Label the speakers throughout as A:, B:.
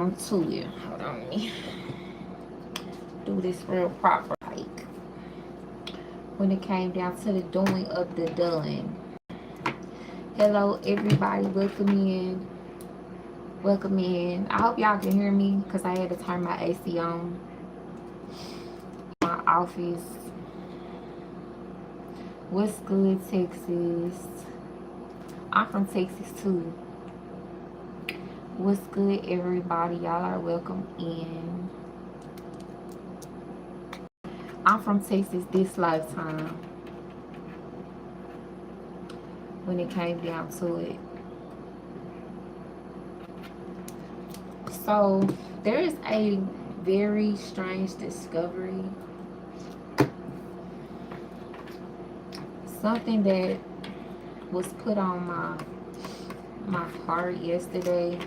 A: To it. Hold on, let me do this real proper. Like when it came down to the doing of the done. Hello, everybody. Welcome in. Welcome in. I hope y'all can hear me because I had to turn my AC on. My office. What's good, Texas? I'm from Texas too. What's good, everybody? Y'all are welcome in. I'm from Texas this lifetime. When it came down to it. So there is a very strange discovery. Something that was put on my heart yesterday.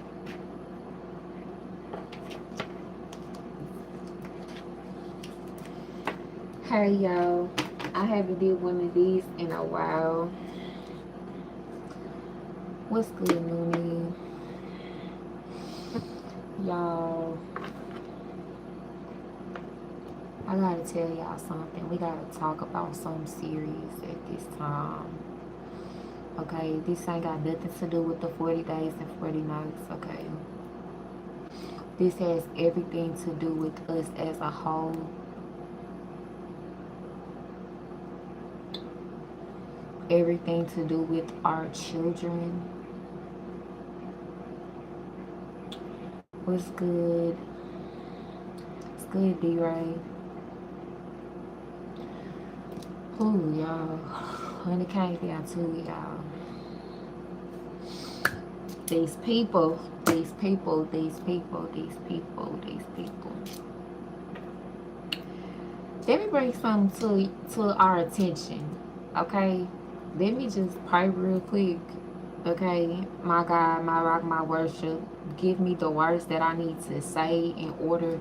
A: Hey y'all, I haven't did one of these in a while. What's good, Noonie? Y'all, I gotta tell y'all something. We gotta talk about something serious at this time. Okay, this ain't got nothing to do with the 40 days and 40 nights, okay? This has everything to do with us as a whole. Everything to do with our children. What's good? It's good, D-Ray. Ooh, y'all. When it came down to it, y'all. These people. Let me bring something to our attention, okay? Let me just pray real quick, okay? My God, my rock, my worship, give me the words that I need to say in order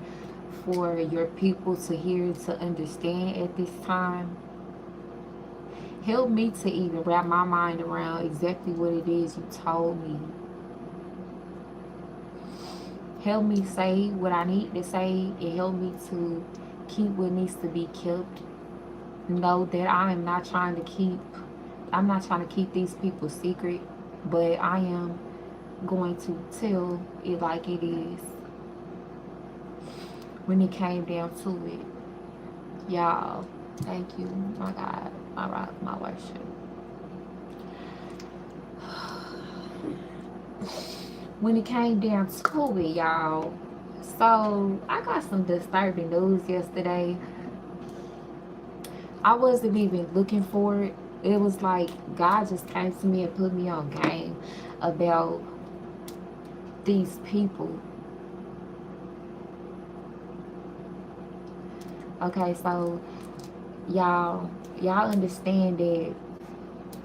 A: for your people to hear, to understand at this time. Help me to even wrap my mind around exactly what it is you told me. Help me say what I need to say, and help me to keep what needs to be kept. Know that I'm not trying to keep these people secret, but I am going to tell it like it is when it came down to it. Y'all, thank you, my God, my rock, my worship. When it came down to it, y'all, so I got some disturbing news yesterday. I wasn't even looking for it. It was like God just came to me and put me on game about these people. Okay, so y'all understand that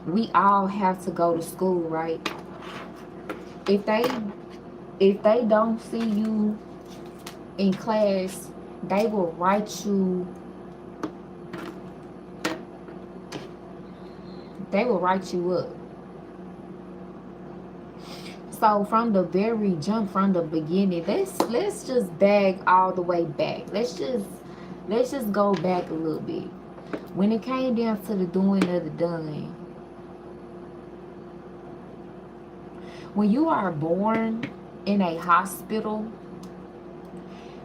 A: we all have to go to school, right? If they don't see you in class, they will write you up. So from the very jump, from the beginning, let's just bag all the way back. Let's just go back a little bit. When it came down to the doing of the done, when you are born in a hospital,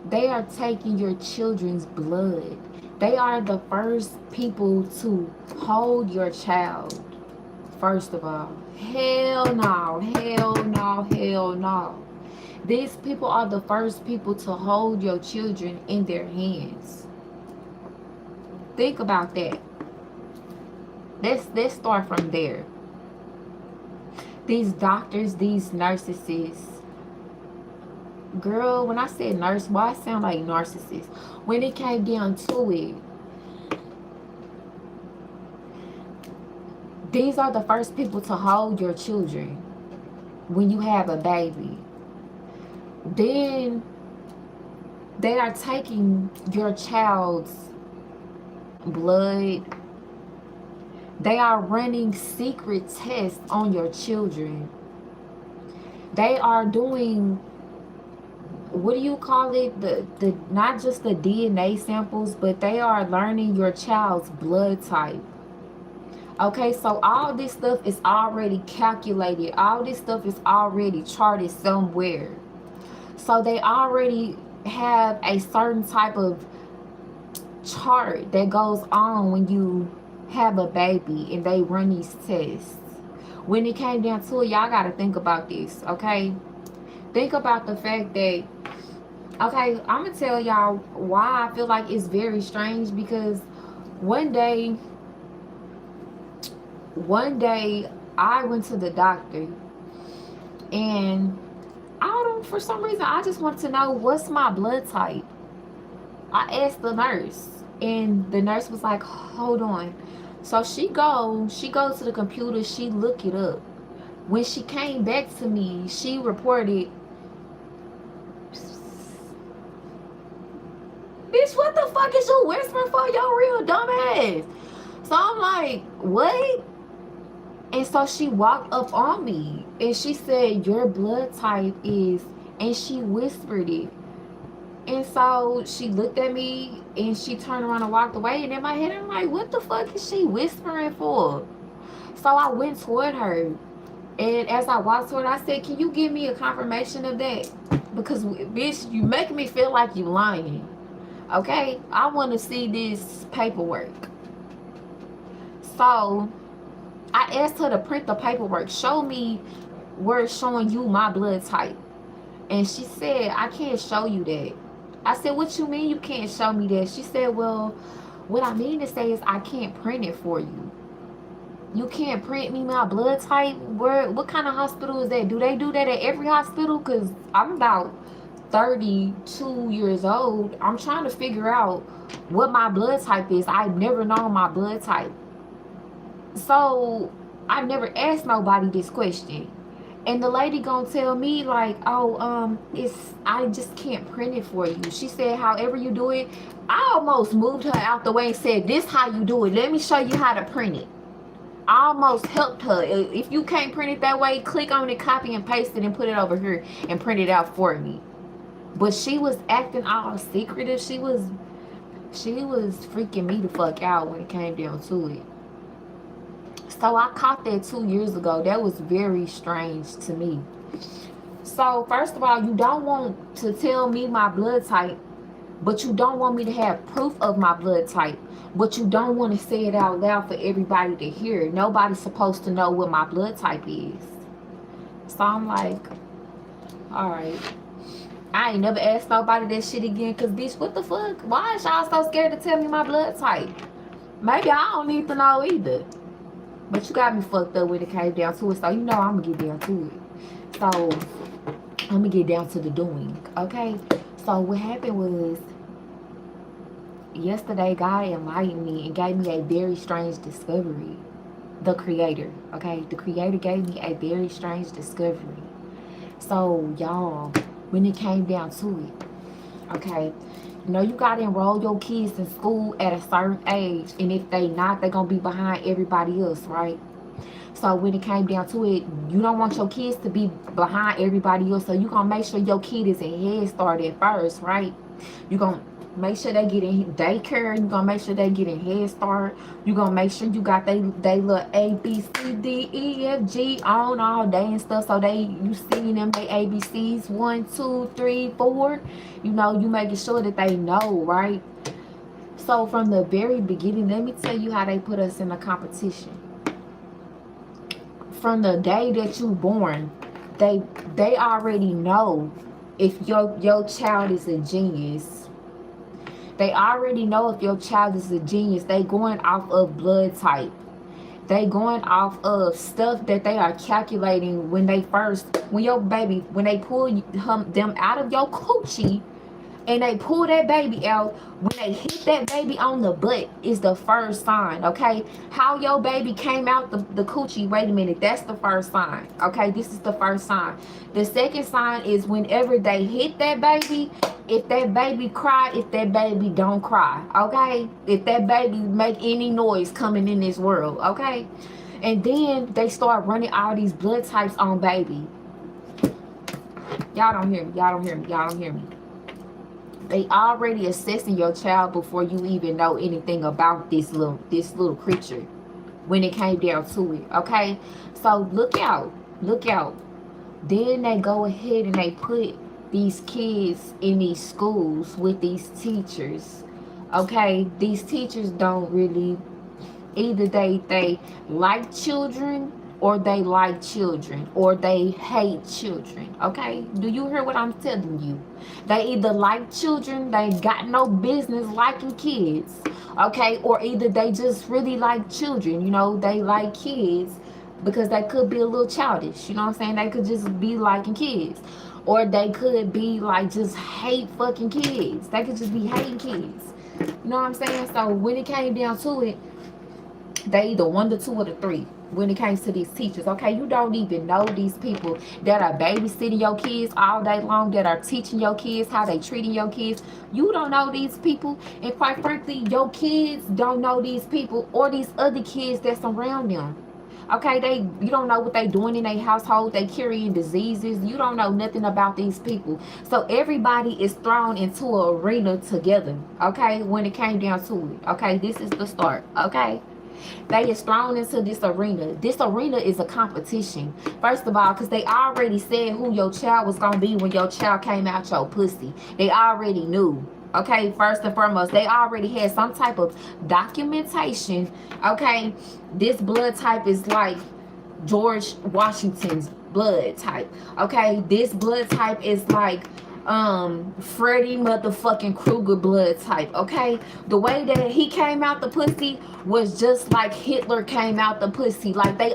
A: they are taking your children's blood. They are the first people to hold your child. First of all, hell no, hell no, hell no. These people are the first people to hold your children in their hands. Think about that. Let's start from there. These doctors, these nurses. Girl, when I said nurse, why I sound like narcissist? When it came down to it, these are the first people to hold your children when you have a baby. Then they are taking your child's blood. They are running secret tests on your children. They are doing what do you call it, the not just the DNA samples, but they are learning your child's blood type. Okay, so all this stuff is already calculated, all this stuff is already charted somewhere. So they already have a certain type of chart that goes on when you have a baby and they run these tests. When it came down to it, y'all got to think about this, okay? Think about the fact that, okay, I'm going to tell y'all why I feel like it's very strange, because one day I went to the doctor, and I don't, for some reason, I just want to know what's my blood type. I asked the nurse, and the nurse was like, hold on. So she goes to the computer, she look it up. When she came back to me, she reported, bitch, what the fuck is you whispering for, your real dumbass? So I'm like, what? And so she walked up on me and she said, your blood type is, and she whispered it. And so she looked at me and she turned around and walked away. And in my head, I'm like, what the fuck is she whispering for? So I went toward her. And as I walked toward her, I said, can you give me a confirmation of that? Because, bitch, you making me feel like you lying. Okay? I want to see this paperwork. So I asked her to print the paperwork. Show me where it's showing you my blood type. And she said, I can't show you that. I said, what you mean you can't show me that? She said, well, what I mean to say is I can't print it for you. You can't print me my blood type? What kind of hospital is that? Do they do that at every hospital? Because I'm about 32 years old. I'm trying to figure out what my blood type is. I've never known my blood type. So I've never asked nobody this question. And the lady gonna tell me like, oh, I just can't print it for you. She said, however you do it. I almost moved her out the way and said, this how you do it. Let me show you how to print it. I almost helped her. If you can't print it that way, click on it, copy and paste it and put it over here and print it out for me. But she was acting all secretive. She was freaking me the fuck out when it came down to it. So I caught that 2 years ago. That was very strange to me. So first of all, you don't want to tell me my blood type, but you don't want me to have proof of my blood type, but you don't want to say it out loud for everybody to hear. Nobody's supposed to know what my blood type is. So I'm like, all right. I ain't never asked nobody that shit again, because bitch, what the fuck? Why is y'all so scared to tell me my blood type? Maybe I don't need to know either. But you got me fucked up when it came down to it. So you know I'm going to get down to it. So I'm going to get down to the doing. Okay? So what happened was, yesterday God enlightened me and gave me a very strange discovery. The Creator. Okay? The Creator gave me a very strange discovery. So y'all, when it came down to it, okay, you know, you got to enroll your kids in school at a certain age. And if they not, they're going to be behind everybody else, right? So when it came down to it, you don't want your kids to be behind everybody else. So you're going to make sure your kid is in Head Start at first, right? You're going to make sure they get in daycare. You're going to make sure they get in Head Start. You're going to make sure you got they little A, B, C, D, E, F, G on all day and stuff. So you seeing them, they ABCs, 1, 2, 3, 4. You know, you making sure that they know, right? So from the very beginning, let me tell you how they put us in a competition. From the day that you born, they already know if your child is a genius. They already know if your child is a genius. They going off of blood type. They going off of stuff that they are calculating when they your baby, when they pull them out of your coochie and they pull that baby out, when they hit that baby on the butt is the first sign, okay? How your baby came out the coochie, wait a minute, that's the first sign, okay? This is the first sign. The second sign is whenever they hit that baby, if that baby cry, if that baby don't cry, okay? If that baby make any noise coming in this world, okay? And then they start running all these blood types on baby. Y'all don't hear me. Y'all don't hear me. Y'all don't hear me. They already assessing your child before you even know anything about this little creature when it came down to it. Okay? So look out. Look out. Then they go ahead and they put these kids in these schools with these teachers. Okay? These teachers don't really, either they like children, or they like children, or they hate children. Okay, do you hear what I'm telling you? They either like children, they got no business liking kids. Okay, or either they just really like children, they like kids because they could be a little childish, you know what I'm saying? They could just be liking kids, or they could be like just hate fucking kids. They could just be hating kids, you know what I'm saying? So when it came down to it, they either one, the two, or the three when it comes to these teachers. Okay, you don't even know these people that are babysitting your kids all day long, that are teaching your kids how they treating your kids. You don't know these people, and quite frankly, your kids don't know these people or these other kids that's around them. Okay, you don't know what they doing in their household. They carrying diseases. You don't know nothing about these people. So everybody is thrown into an arena together. Okay, when it came down to it. Okay, this is the start. Okay, they is thrown into this arena. This arena is a competition. First of all, because they already said who your child was going to be when your child came out your pussy. They already knew. Okay, first and foremost, they already had some type of documentation. Okay, this blood type is like George Washington's blood type. Okay, this blood type is like Freddy motherfucking Krueger blood type. Okay, the way that he came out the pussy was just like Hitler came out the pussy. Like they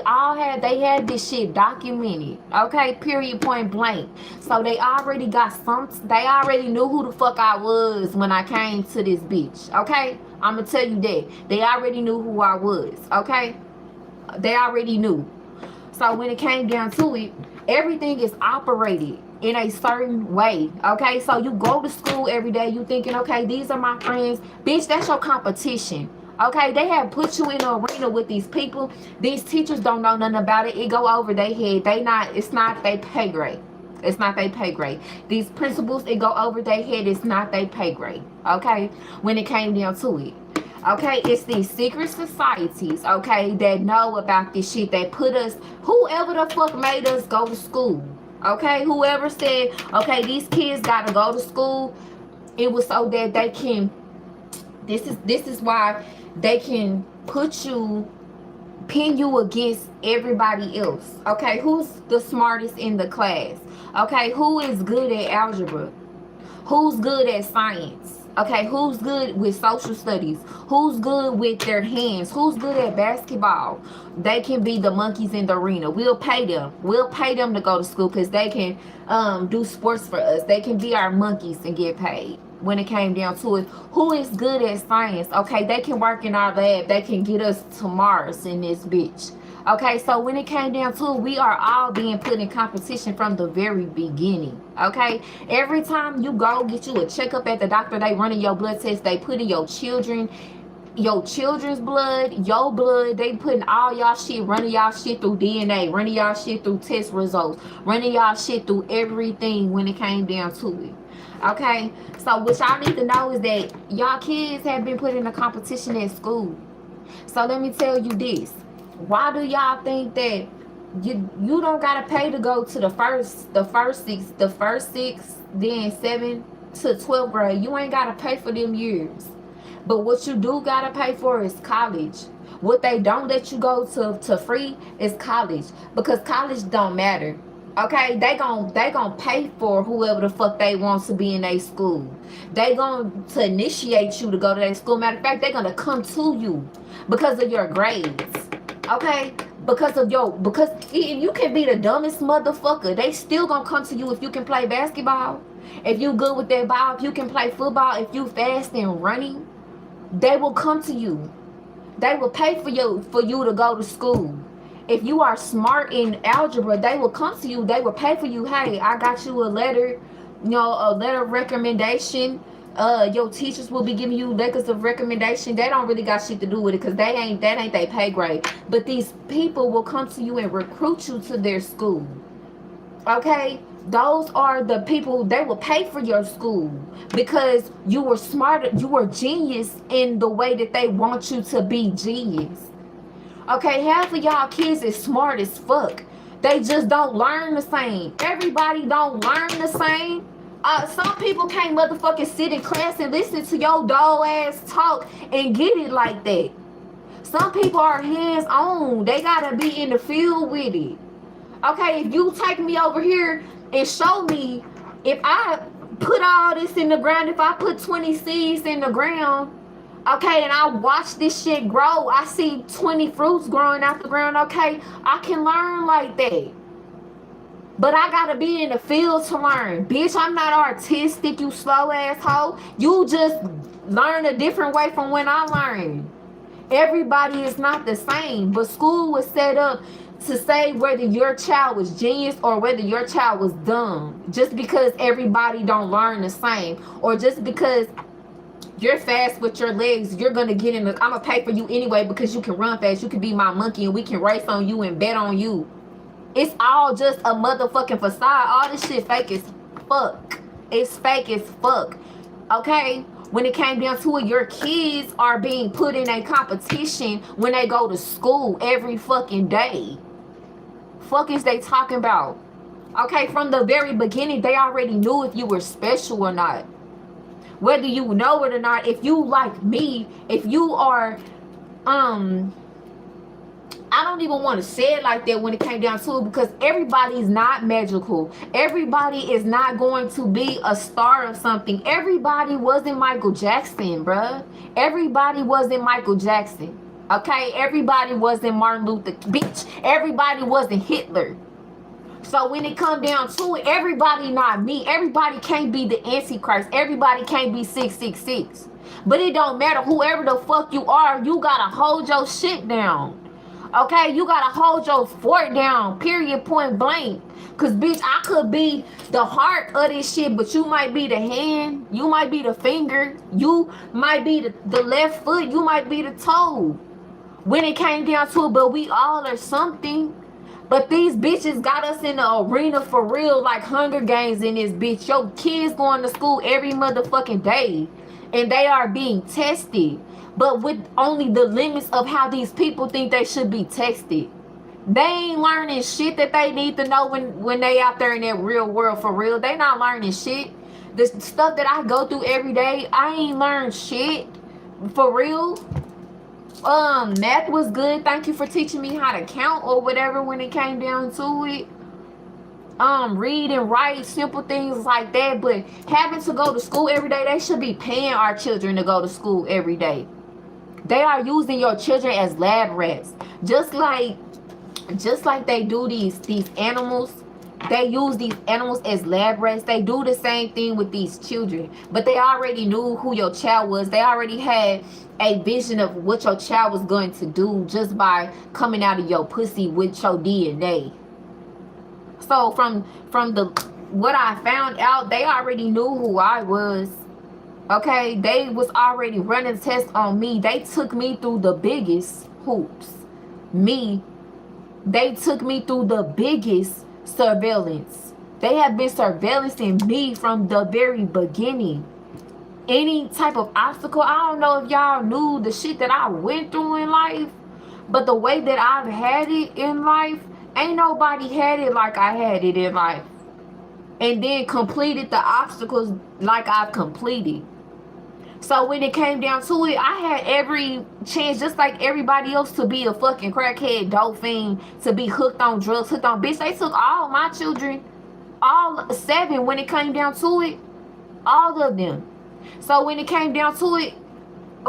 A: had this shit documented. Okay, period, point blank. So they already knew who the fuck I was when I came to this bitch. Okay, I'm gonna tell you that they already knew who I was. Okay, they already knew. So when it came down to it, everything is operated in a certain way. Okay, so you go to school every day, you thinking, okay, these are my friends. Bitch, that's your competition. Okay, they have put you in an arena with these people. These teachers don't know nothing about it. It go over their head. It's not their pay grade. It's not their pay grade. These principals, it go over their head. It's not their pay grade. Okay, when it came down to it. Okay, it's these secret societies, okay, that know about this shit, that put us, whoever the fuck made us go to school. Okay, whoever said, okay, these kids gotta go to school, it was so that they can, this is why they can pin you against everybody else. Okay, who's the smartest in the class? Okay, who is good at algebra? Who's good at science? Okay, who's good with social studies? Who's good with their hands? Who's good at basketball? They can be the monkeys in the arena. We'll pay them. We'll pay them to go to school because they can do sports for us. They can be our monkeys and get paid. When it came down to it, who is good at science? Okay, they can work in our lab. They can get us to Mars in this bitch. Okay, so when it came down to it, we are all being put in competition from the very beginning. Okay, every time you go get you a checkup at the doctor, they running your blood test. They put in your children's blood, your blood. They putting all y'all shit, running y'all shit through DNA, running y'all shit through test results, running y'all shit through everything when it came down to it. Okay, so what y'all need to know is that y'all kids have been put in a competition at school. So let me tell you this. Why do y'all think that you don't gotta pay to go to the first six, then 7 to 12th grade? You ain't gotta pay for them years. But what you do gotta pay for is college. What they don't let you go to free is college, because college don't matter. Okay, they gon' pay for whoever the fuck they want to be in their school. They gon' to initiate you to go to their school. Matter of fact, they gonna come to you because of your grades. Okay, because you can be the dumbest motherfucker, they still gonna come to you if you can play basketball, if you good with that ball, if you can play football, if you fast and running. They will come to you. They will pay for you to go to school. If you are smart in algebra, they will come to you. They will pay for you. Hey, I got you a letter, a letter of recommendation. Your teachers will be giving you letters of recommendation. They don't really got shit to do with it because that ain't their pay grade. But these people will come to you and recruit you to their school. Okay, Those are the people, they will pay for your school because you were smart, you were genius in the way that they want you to be genius. Okay, half of y'all kids is smart as fuck. They just don't learn the same. Everybody don't learn the same. Some people can't motherfucking sit in class and listen to your dull ass talk and get it like that. Some people are hands on. They gotta be in the field with it. Okay, if you take me over here and show me, if I put all this in the ground, if I put 20 seeds in the ground, okay, and I watch this shit grow, I see 20 fruits growing out the ground, okay, I can learn like that. But I gotta be in the field to learn. Bitch, I'm not artistic, you slow asshole. You just learn a different way from when I learned. Everybody is not the same, but school was set up to say whether your child was genius or whether your child was dumb. Just because everybody don't learn the same, or just because you're fast with your legs, you're gonna get in the, I'm gonna pay for you anyway because you can run fast, you can be my monkey and we can race on you and bet on you. It's all just a motherfucking facade. All this shit fake as fuck. It's fake as fuck. Okay? When it came down to it, your kids are being put in a competition when they go to school every fucking day. Fuck is they talking about? Okay, from the very beginning, they already knew if you were special or not. Whether you know it or not, if you like me, if you are, I don't even want to say it like that when it came down to it, because everybody is not magical. Everybody is not going to be a star of something. Everybody wasn't Michael Jackson, bruh. Everybody wasn't Michael Jackson. Okay? Everybody wasn't Martin Luther. Bitch, everybody wasn't Hitler. So when it come down to it, everybody not me. Everybody can't be the Antichrist. Everybody can't be 666. But it don't matter. Whoever the fuck you are, you gotta hold your shit down. Okay, you gotta hold your fort down, period, point blank. Cause bitch, I could be the heart of this shit, but you might be the hand, you might be the finger, you might be the left foot, you might be the toe. When it came down to it, but we all are something. But these bitches got us in the arena for real, like Hunger Games in this bitch. Your kids going to school every motherfucking day, and they are being tested. But with only the limits of how these people think they should be tested. They ain't learning shit that they need to know when they out there in that real world for real. They not learning shit. The stuff that I go through every day, I ain't learned shit for real. Math was good. Thank you for teaching me how to count or whatever when it came down to it. Read and write, simple things like that. But having to go to school every day, they should be paying our children to go to school every day. They are using your children as lab rats. Just like they do these animals. They use these animals as lab rats. They do the same thing with these children. But they already knew who your child was. They already had a vision of what your child was going to do just by coming out of your pussy with your DNA. So from what I found out, they already knew who I was. Okay, they was already running tests on me. They took me through the biggest hoops. They took me through the biggest surveillance. They have been surveillancing me from the very beginning. Any type of obstacle, I don't know if y'all knew the shit that I went through in life, but the way that I've had it in life, ain't nobody had it like I had it in life. And then completed the obstacles like I've completed. So when it came down to it, I had every chance, just like everybody else, to be a fucking crackhead, dope fiend, to be hooked on drugs, hooked on bitch. They took all my children, all 7 when it came down to it, all of them. So when it came down to it,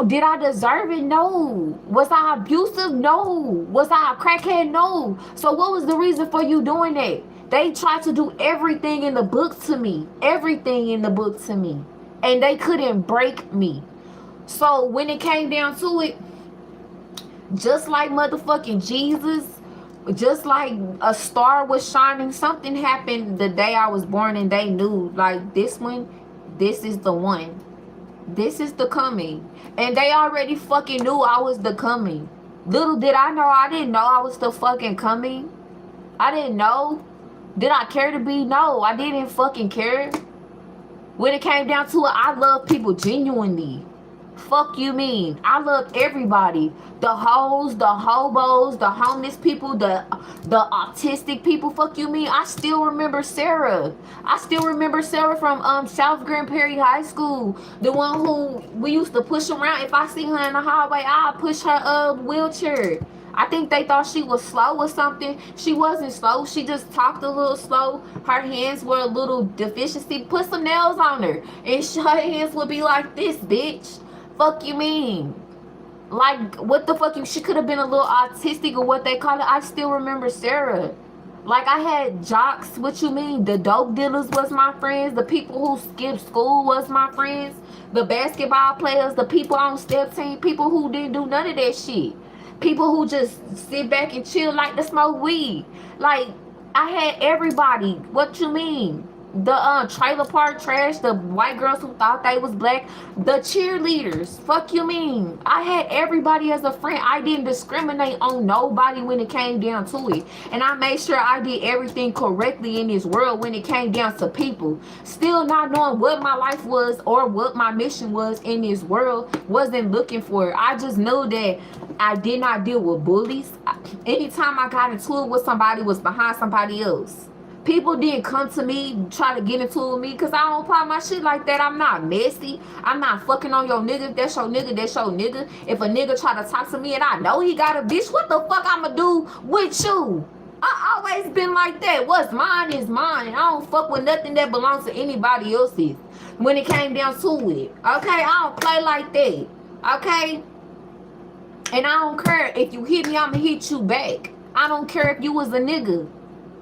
A: did I deserve it? No. Was I abusive? No. Was I a crackhead? No. So what was the reason for you doing that? They tried to do everything in the book to me. Everything in the book to me. And they couldn't break me. So when it came down to it, just like motherfucking Jesus, just like a star was shining, something happened the day I was born, and they knew, like, this one, this is the one. This is the coming. And they already fucking knew I was the coming. Little did I know, I didn't know I was the fucking coming. I didn't know. Did I care to be? No, I didn't fucking care. When it came down to it, I love people genuinely. Fuck you mean? I love everybody. The hoes, the hobos, the homeless people, the autistic people. Fuck you mean? I still remember Sarah. I still remember Sarah from South Grand Prairie High School. The one who we used to push around. If I see her in the hallway, I'll push her wheelchair. I think they thought she was slow or something. She wasn't slow. She just talked a little slow. Her hands were a little deficiency. Put some nails on her, and her hands would be like this, bitch. Fuck you mean? Like, what the fuck? She could have been a little autistic or what they call it. I still remember Sarah. Like, I had jocks. What you mean? The dope dealers was my friends. The people who skipped school was my friends. The basketball players. The people on step team. People who didn't do none of that shit. People who just sit back and chill like to smoke weed. Like, I had everybody. What you mean? The trailer park trash, the white girls who thought they was black, the cheerleaders. Fuck you mean? I had everybody as a friend. I didn't discriminate on nobody when it came down to it. And I made sure I did everything correctly in this world when it came down to people. Still not knowing what my life was or what my mission was in this world. Wasn't looking for it. I just knew that I did not deal with bullies. Anytime I got into it with somebody, was behind somebody else. People didn't come to me, try to get into it with me, because I don't pop my shit like that. I'm not messy. I'm not fucking on your nigga. If that's your nigga, that's your nigga. If a nigga try to talk to me and I know he got a bitch, what the fuck I'ma do with you? I always been like that. What's mine is mine. I don't fuck with nothing that belongs to anybody else's when it came down to it. Okay? I don't play like that. Okay? And I don't care if you hit me, I'ma hit you back. I don't care if you was a nigga.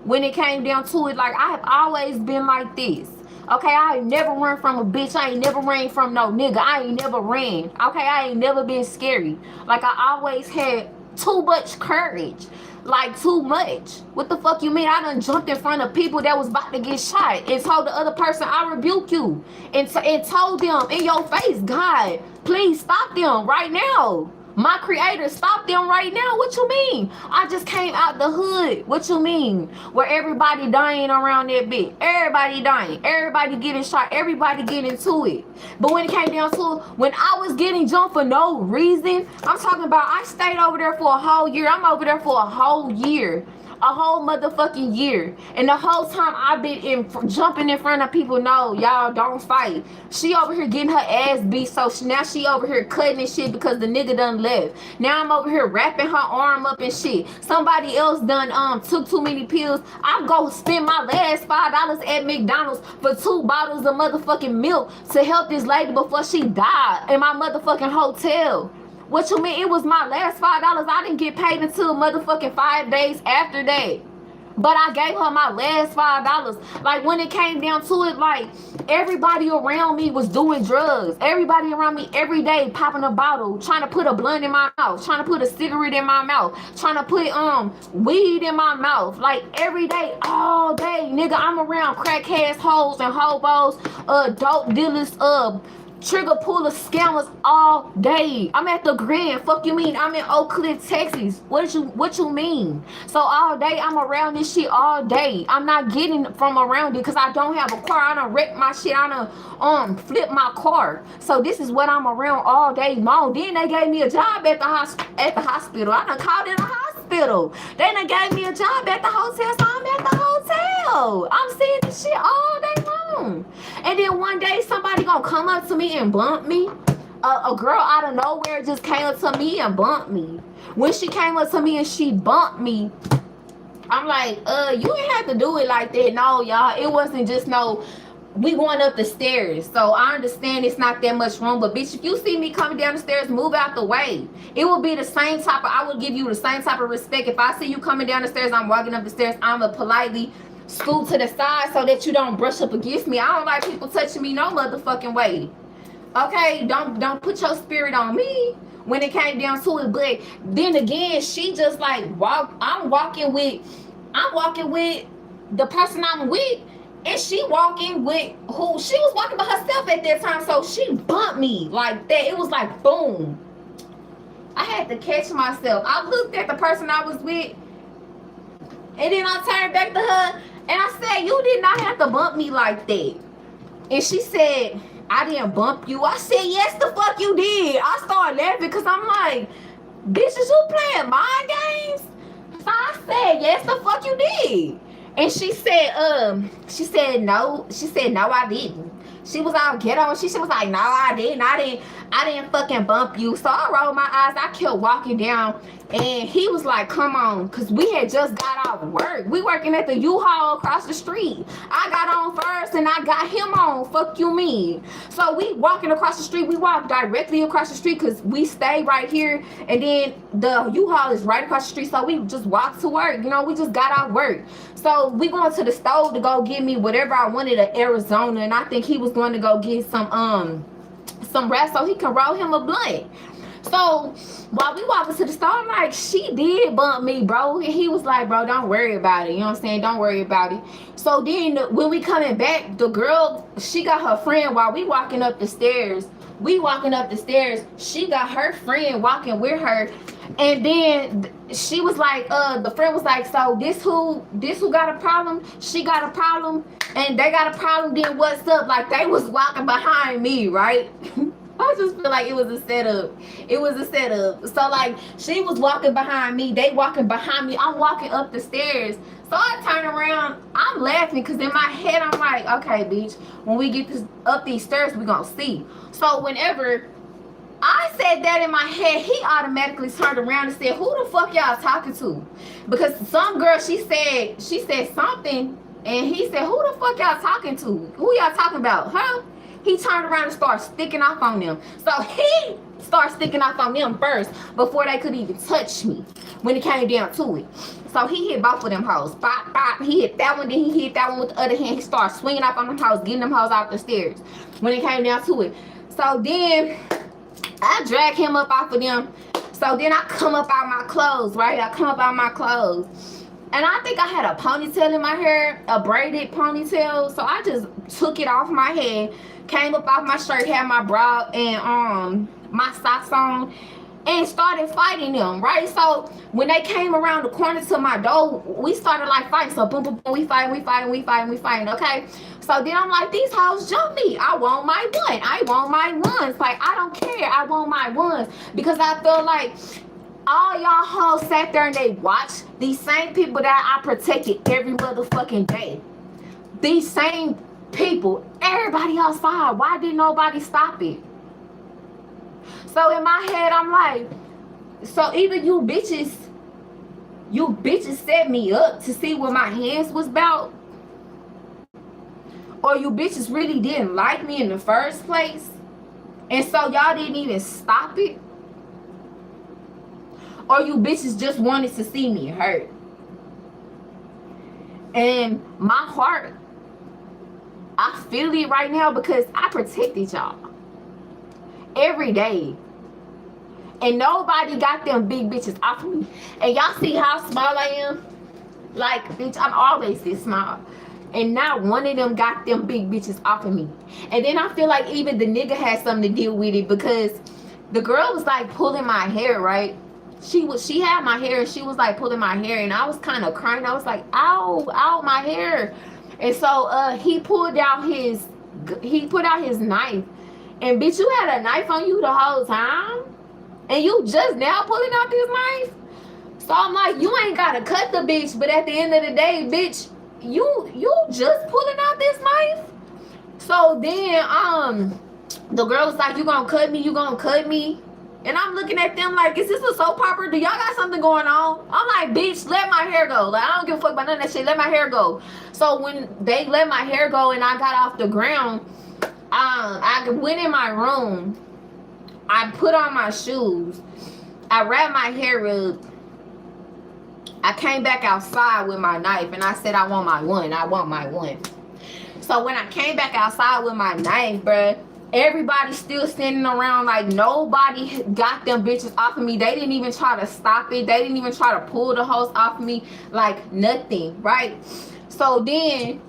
A: When it came down to it, like, I have always been like this. Okay, I ain't never run from a bitch. I ain't never ran from no nigga. I ain't never ran. Okay, I ain't never been scary. Like, I always had too much courage. Like, too much. What the fuck you mean? I done jumped in front of people that was about to get shot and told the other person, I rebuke you. And told them in your face, God, please stop them right now. My creator, stop them right now. What you mean? I just came out the hood. What you mean? Where everybody dying around that bitch. Everybody dying. Everybody getting shot. Everybody getting into it. But when it came down to it, when I was getting jumped for no reason, I'm talking about I stayed over there for a whole year. I'm over there for a whole year. A whole motherfucking year. And the whole time I've been jumping in front of people. No, y'all don't fight. She over here getting her ass beat. So now she over here cutting and shit because the nigga done left. Now I'm over here wrapping her arm up and shit. Somebody else done took too many pills. I go spend my last $5 at McDonald's for 2 bottles of motherfucking milk to help this lady before she died in my motherfucking hotel. What you mean? It was my last $5. I didn't get paid until motherfucking 5 days after that. But I gave her my last $5. Like, when it came down to it, like, everybody around me was doing drugs. Everybody around me every day popping a bottle, trying to put a blunt in my mouth, trying to put a cigarette in my mouth, trying to put weed in my mouth. Like, every day, all day, nigga, I'm around crackheads, hoes, and hobos, dope dealers, trigger puller scammers all day. I'm at the Grand. Fuck you mean? I'm in Oak Cliff, Texas. What you mean? So all day I'm around this shit all day. I'm not getting from around it because I don't have a car. I done wrecked my shit. I done flip my car. So this is what I'm around all day long. Then they gave me a job at the hospital. I done called in a hospital. They done gave me a job at the hotel, so I'm at the hotel. I'm seeing this shit all day long. And then one day somebody gonna come up to me and bump me. A girl out of nowhere just came up to me and bumped me. When she came up to me and she bumped me, I'm like, you ain't have to do it like that. No, y'all, it wasn't just no, we going up the stairs. So I understand it's not that much room, but bitch, if you see me coming down the stairs, move out the way. It will be the same type of, I would give you the same type of respect. If I see you coming down the stairs, I'm walking up the stairs, I'm a politely scoot to the side so that you don't brush up against me. I don't like people touching me no motherfucking way. Okay, don't put your spirit on me when it came down to it. But then again, she just like I'm walking with the person I'm with, and she walking with who she was walking by herself at that time. So she bumped me like that. It was like boom. I had to catch myself. I looked at the person I was with, and then I turned back to her. And I said, you did not have to bump me like that. And she said, I didn't bump you. I said, yes, the fuck you did. I started laughing because I'm like, bitch, is you playing mind games? So I said, yes, the fuck you did. And she said, no. She said, no, I didn't. She was all ghetto. She was like, no, I didn't. I didn't fucking bump you. So I rolled my eyes. I kept walking down. And he was like, come on. Because we had just got off work. We working at the U-Haul across the street. I got on first and I got him on. Fuck you mean. So we walking across the street. We walked directly across the street because we stay right here. And then the U-Haul is right across the street. So we just walked to work. You know, we just got off work. So we going to the store to go get me whatever I wanted at Arizona. And I think he was going to go get some rest so he can roll him a blunt. So while we walking to the store, I'm like, she did bump me, bro. And he was like, bro, don't worry about it. You know what I'm saying? Don't worry about it. So then when we coming back, the girl, she got her friend while we walking up the stairs. She got her friend walking with her. And then she was like, the friend was like, so this who got a problem? She got a problem and they got a problem, then what's up? Like they was walking behind me, right? I just feel like it was a setup. So like she was walking behind me, they walking behind me, I'm walking up the stairs. So I turn around, I'm laughing because in my head I'm like, okay, bitch, when we get up these stairs, we gonna see. So whenever I said that in my head, he automatically turned around and said, who the fuck y'all talking to? Because some girl, she said something, and he said, who the fuck y'all talking to? Who y'all talking about? Huh? He turned around and started sticking off on them. So he started sticking off on them first before they could even touch me when it came down to it. So he hit both of them hoes. Bop, bop. He hit that one, then he hit that one with the other hand. He started swinging off on them hoes, getting them hoes off the stairs when it came down to it. So then I drag him up off of them. So then I come up out my clothes, right? And I think I had a ponytail in my hair, a braided ponytail. So I just took it off my head, came up off my shirt, had my bra and my socks on, and started fighting them, right? So when they came around the corner to my door, we started like fighting. So boom, boom, boom, we fighting, okay? So then I'm like, these hoes jump me. I want my ones. Like, I don't care. I want my ones. Because I feel like all y'all hoes sat there and they watched these same people that I protected every motherfucking day. These same people, everybody outside. Why didn't nobody stop it? So in my head, I'm like, so either you bitches set me up to see what my hands was about, or you bitches really didn't like me in the first place, and so y'all didn't even stop it, or you bitches just wanted to see me hurt. And my heart, I feel it right now because I protected y'all every day. And nobody got them big bitches off of me. And y'all see how small I am? Like, bitch, I'm always this small. And not one of them got them big bitches off of me. And then I feel like even the nigga had something to deal with it because the girl was like pulling my hair, right? She had my hair and she was like pulling my hair and I was kind of crying. I was like, ow, my hair. And so he pulled out his knife. And bitch, you had a knife on you the whole time? And you just now pulling out this knife? So I'm like, you ain't gotta cut the bitch, but at the end of the day, bitch, you just pulling out this knife? So then the girl was like, you gonna cut me? And I'm looking at them like, is this a soap opera? Do y'all got something going on? I'm like, bitch, let my hair go. Like, I don't give a fuck about none of that shit. Let my hair go. So when they let my hair go and I got off the ground, I went in my room. I put on my shoes. I wrapped my hair up. I came back outside with my knife and I said, I want my one. So when I came back outside with my knife, bruh, everybody still standing around like nobody got them bitches off of me. They didn't even try to stop it. They didn't even try to pull the hose off of me. Like nothing, right? So then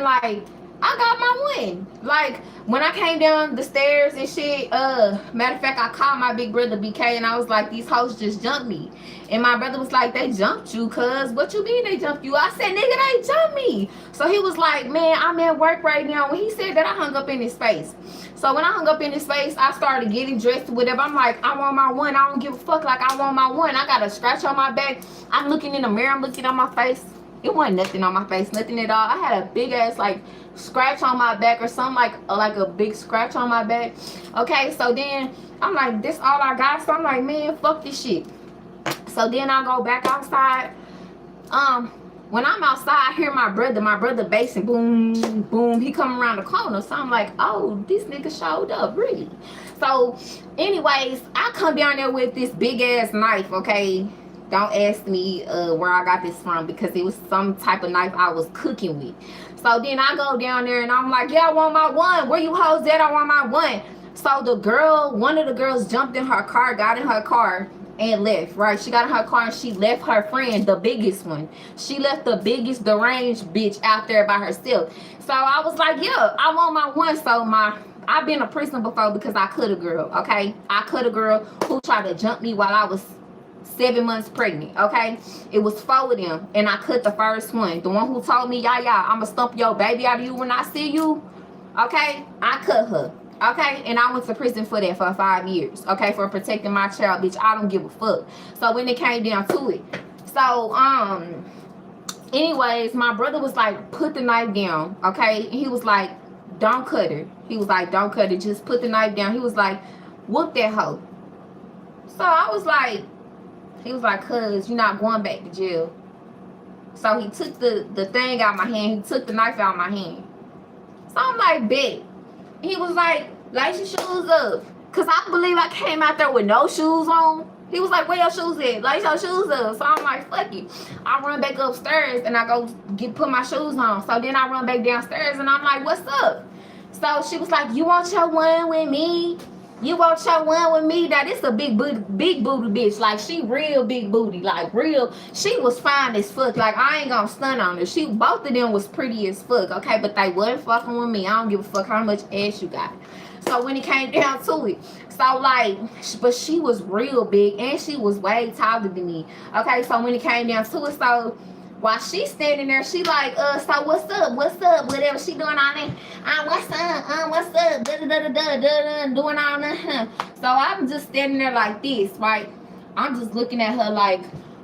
A: like I got my win. Like, when I came down the stairs and shit, matter of fact, I called my big brother BK and I was like, these hoes just jumped me. And my brother was like, they jumped you, cuz. What you mean they jumped you? I said, nigga, they jumped me. So he was like, man, I'm at work right now. When he said that, I hung up in his face. So when I hung up in his face, I started getting dressed or whatever. I'm like, I want my one. I don't give a fuck. Like, I want my one. I got a scratch on my back. I'm looking in the mirror. I'm looking on my face. It wasn't nothing on my face. Nothing at all. I had a big ass, like, scratch on my back or something, like a big scratch on my back. Okay, so then I'm like, this all I got. So I'm like, man, fuck this shit. So then I go back outside. When I'm outside, I hear my brother basing, boom, boom. He come around the corner. So I'm like, oh, this nigga showed up, really. So anyways, I come down there with this big ass knife, okay? Don't ask me where I got this from, because it was some type of knife I was cooking with. So then I go down there and I'm like, yeah, I want my one. Where you hoes at? I want my one. So the girl, one of the girls jumped in her car, got in her car and left, right? She got in her car and she left her friend, the biggest one. She left the biggest deranged bitch out there by herself. So I was like, yeah, I want my one. So I've been in prison before because I cut a girl, okay? I cut a girl who tried to jump me while I was 7 months pregnant, okay? It was 4 of them, and I cut the first one. The one who told me, yeah, I'ma stump your baby out of you when I see you, okay? I cut her, okay? And I went to prison for that for 5 years, okay? For protecting my child, bitch. I don't give a fuck. So when it came down to it, so anyways, my brother was like, put the knife down, okay? And he was like, don't cut her. He was like, don't cut her, just put the knife down. He was like, whoop that hoe. So I was like, he was like, cuz, you're not going back to jail. So he took the thing out of my hand. He took the knife out of my hand. So I'm like, bet. He was like, lace your shoes up. Because I believe I came out there with no shoes on. He was like, where your shoes at? Lace your shoes up. So I'm like, fuck it. I run back upstairs and I go put my shoes on. So then I run back downstairs and I'm like, what's up? So she was like, you want your one with me? You want your one with me? Now this a big booty bitch. Like, she real big booty. Like, real. She was fine as fuck. Like, I ain't gonna stun on her. Both of them was pretty as fuck, okay? But they wasn't fucking with me. I don't give a fuck how much ass you got. So when it came down to it, so like, but she was real big and she was way taller than me. Okay, so when it came down to it, so while she's standing there, she like, so what's up, whatever she doing on there, what's up, doing all that. So I'm just standing there like this, right? I'm just looking at her like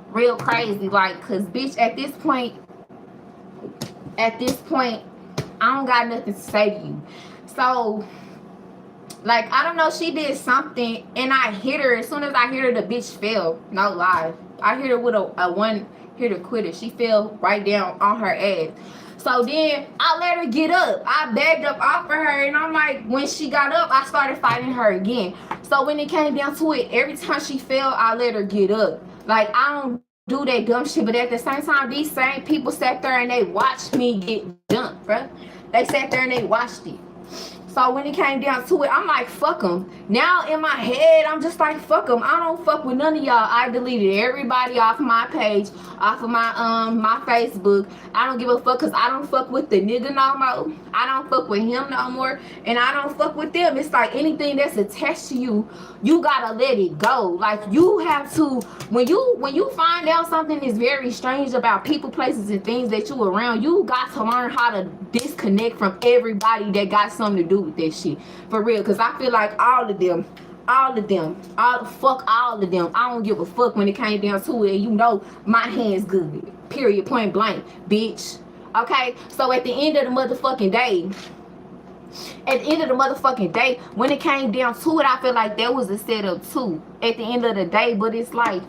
A: real crazy, like, cause bitch, at this point, I don't got nothing to say to you. So, like, I don't know, she did something and I hit her. As soon as I hit her, the bitch fell. No lie. I hit her with a one hitter quitter. She fell right down on her ass. So then I let her get up. I backed up off of her and I'm like, when she got up, I started fighting her again. So when it came down to it, every time she fell, I let her get up. Like, I don't do that dumb shit, but at the same time, these same people sat there and they watched me get jumped, bruh. They sat there and they watched it. So when it came down to it, I'm like, fuck them. Now in my head, I'm just like, fuck them. I don't fuck with none of y'all. I deleted everybody off my page, off of my Facebook. I don't give a fuck because I don't fuck with the nigga no more. I don't fuck with him no more. And I don't fuck with them. It's like anything that's attached to you, you gotta let it go. Like, you have to, when you find out something is very strange about people, places, and things that you around, you got to learn how to disconnect from everybody that got something to do with that shit. For real. Because I feel like all of them, fuck all of them. I don't give a fuck when it came down to it. You know my hand's good. Period. Point blank. Bitch. Okay? So at the end of the motherfucking day, when it came down to it, I feel like there was a setup too at the end of the day. But it's like,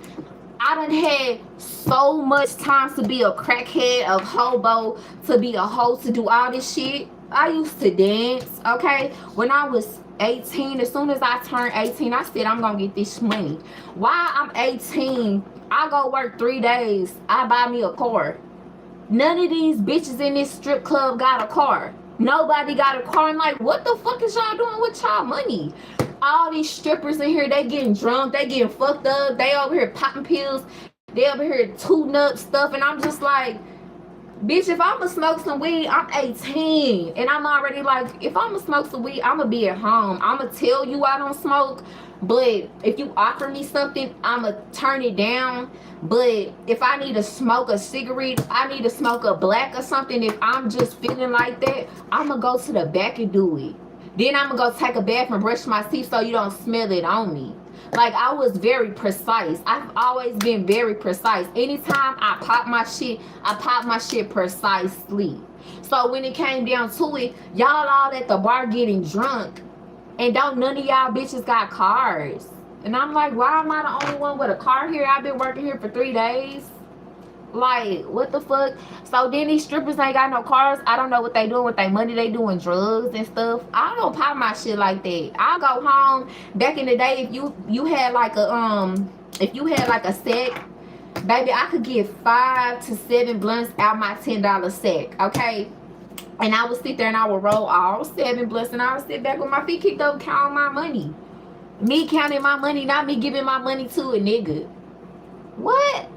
A: I done had so much time to be a crackhead, a hobo, to be a hoe, to do all this shit. I used to dance, okay? When I was 18, as soon as I turned 18, I said, I'm gonna get this money. While I'm 18, I go work 3 days, I buy me a car. None of these bitches in this strip club got a car. Nobody got a car. I'm like, what the fuck is y'all doing with y'all money? All these strippers in here, they getting drunk, they getting fucked up, they over here popping pills, they over here tooting up stuff, and I'm just like, Bitch, if I'ma smoke some weed, I'm 18. And I'm already like, if I'ma smoke some weed, I'ma be at home. I'ma tell you I don't smoke. But if you offer me something, I'ma turn it down. But if I need to smoke a cigarette, I need to smoke a black or something. If I'm just feeling like that, I'ma go to the back and do it. Then I'ma go take a bath and brush my teeth so you don't smell it on me. Like, I was very precise. I've always been very precise. Anytime I pop my shit precisely. So when it came down to it, y'all all at the bar getting drunk, and don't none of y'all bitches got cars. And I'm like, why am I the only one with a car here? I've been working here for 3 days. Like, what the fuck? So then these strippers ain't got no cars. I don't know what they doing with their money. They doing drugs and stuff. I don't pop my shit like that. I'll go home. Back in the day, if you had like a sack, baby, I could get 5 to 7 blunts out my $10 sack, okay? And I would sit there and I would roll all 7 blunts, and I would sit back with my feet kicked up, counting my money. Me counting my money, not me giving my money to a nigga. What?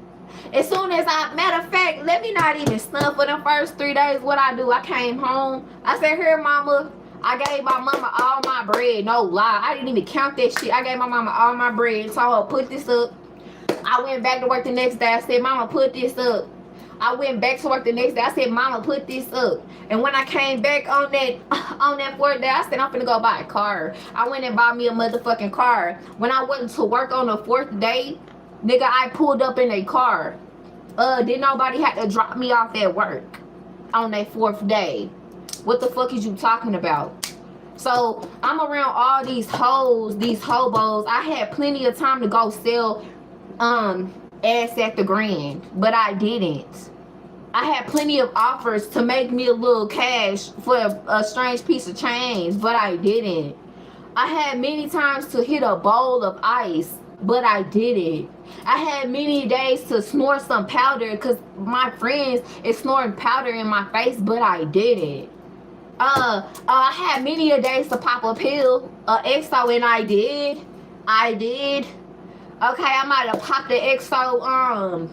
A: As soon as matter of fact, let me not even snuff for the first 3 days. What I do, I came home. I said, here, mama. I gave my mama all my bread. No lie. I didn't even count that shit. I gave my mama all my bread. Told her, put this up. I went back to work the next day. I said, mama, put this up. I went back to work the next day. I said, mama, put this up. And when I came back on that 4th day, I said, I'm finna go buy a car. I went and bought me a motherfucking car. When I went to work on the 4th day, nigga, I pulled up in a car. Didn't nobody have to drop me off at work on that 4th day. What the fuck is you talking about? So I'm around all these hoes, these hobos. I had plenty of time to go sell ass at the Grand, but I didn't. I had plenty of offers to make me a little cash for a strange piece of change, but I didn't. I had many times to hit a bowl of ice, but I didn't. I had many days to snort some powder because my friends is snorting powder in my face, but I didn't. I had many a days to pop a pill, EXO, and I did. Okay, I might have popped the EXO,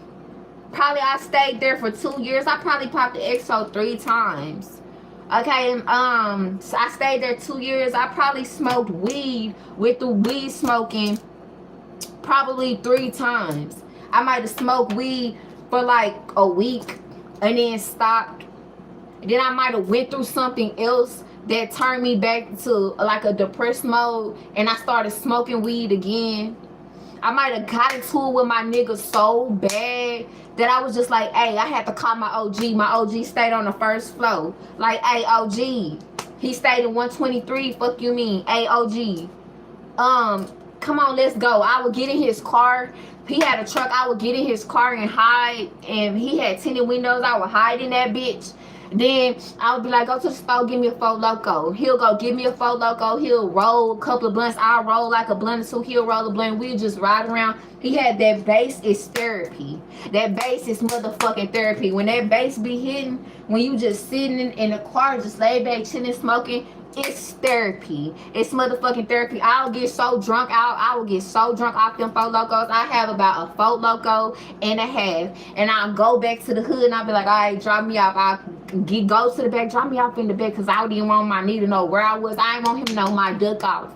A: probably I stayed there for 2 years. I probably popped the EXO 3 times. Okay, so I stayed there 2 years. I probably smoked weed with the weed smoking probably 3 times. I might have smoked weed for like a week and then stopped. Then I might have went through something else that turned me back to like a depressed mode, and I started smoking weed again. I might have got into it with my nigga so bad that I was just like, hey, I had to call my OG. My OG stayed on the 1st floor. Like, hey, OG. He stayed in 123. Fuck you mean? Hey, OG. Come on, let's go. I would get in his car. He had a truck. I would get in his car and hide. And he had tinted windows. I would hide in that bitch. Then I would be like, go to the store, give me a 4 Loko. He'll go give me a 4 Loko. He'll roll a couple of blunts. I'll roll like a blunt or 2. He'll roll a blunt. We'll just ride around. He had that bass is therapy. That bass is motherfucking therapy. When that bass be hitting, when you just sitting in the car, just lay back, chilling, smoking, it's therapy. It's motherfucking therapy. I'll get so drunk. I will get so drunk off them 4 Locos. I have about a 4 Loco and a half. And I'll go back to the hood and I'll be like, all right, drop me off. I'll go to the back, drop me off in the back, because I didn't want my knee to know where I was. I didn't want him to know my duck off.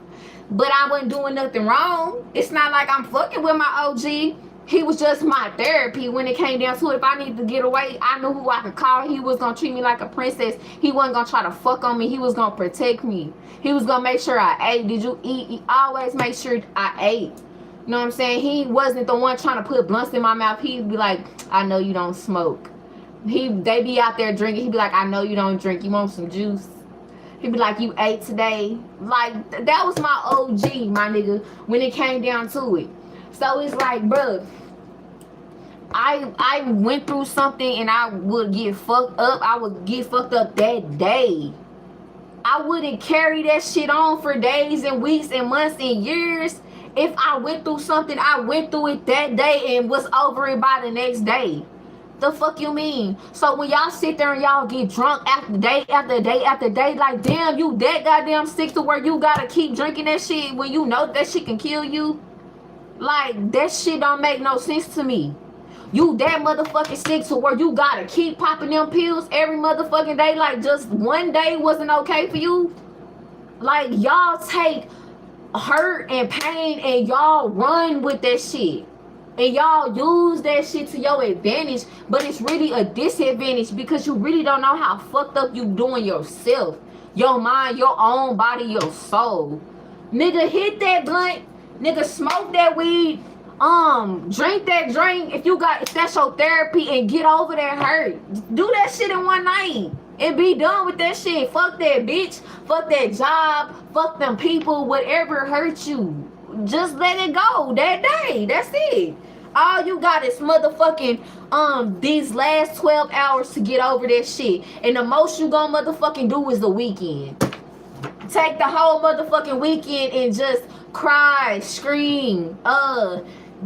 A: But I wasn't doing nothing wrong. It's not like I'm fucking with my OG. He was just my therapy when it came down to it. If I needed to get away, I knew who I could call. He was going to treat me like a princess. He wasn't going to try to fuck on me. He was going to protect me. He was going to make sure I ate. Did you eat? He always make sure I ate. You know what I'm saying? He wasn't the one trying to put blunts in my mouth. He'd be like, I know you don't smoke. They be out there drinking. He'd be like, I know you don't drink. You want some juice? He'd be like, you ate today? Like, that was my OG, my nigga, when it came down to it. So it's like, bruh, I went through something and I would get fucked up. I would get fucked up that day. I wouldn't carry that shit on for days and weeks and months and years. If I went through something, I went through it that day and was over it by the next day. The fuck you mean? So when y'all sit there and y'all get drunk after day after day after day, like, damn, you that goddamn sick to where you gotta keep drinking that shit when you know that shit can kill you? Like, that shit don't make no sense to me. You that motherfucking sick to where you gotta keep popping them pills every motherfucking day, like just one day wasn't okay for you? Like, y'all take hurt and pain and y'all run with that shit. And y'all use that shit to your advantage, but it's really a disadvantage because you really don't know how fucked up you doing yourself. Your mind, your own body, your soul. Nigga, hit that blunt. Nigga, smoke that weed. Drink that drink if that's your therapy, and get over that hurt. Do that shit in one night and be done with that shit. Fuck that bitch. Fuck that job. Fuck them people. Whatever hurt you, just let it go that day. That's it. All you got is motherfucking these last 12 hours to get over that shit. And the most you gonna motherfucking do is the weekend. Take the whole motherfucking weekend and just cry, scream,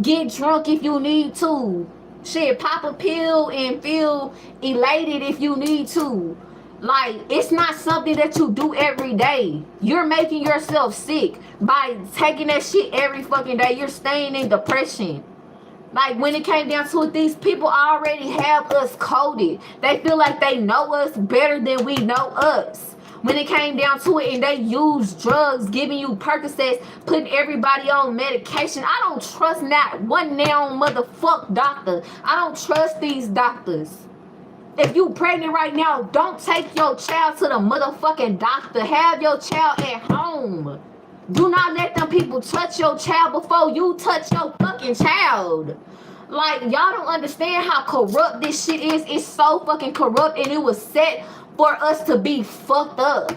A: get drunk if you need to. Shit, pop a pill and feel elated if you need to. Like, it's not something that you do every day. You're making yourself sick by taking that shit every fucking day. You're staying in depression. Like, when it came down to it, these people already have us coded. They feel like they know us better than we know us. When it came down to it, and they use drugs, giving you Percocets, putting everybody on medication. I don't trust not one damn motherfuck doctor. I don't trust these doctors. If you pregnant right now, don't take your child to the motherfucking doctor. Have your child at home. Do not let them people touch your child before you touch your fucking child. Like, y'all don't understand how corrupt this shit is. It's so fucking corrupt, and it was set for us to be fucked up.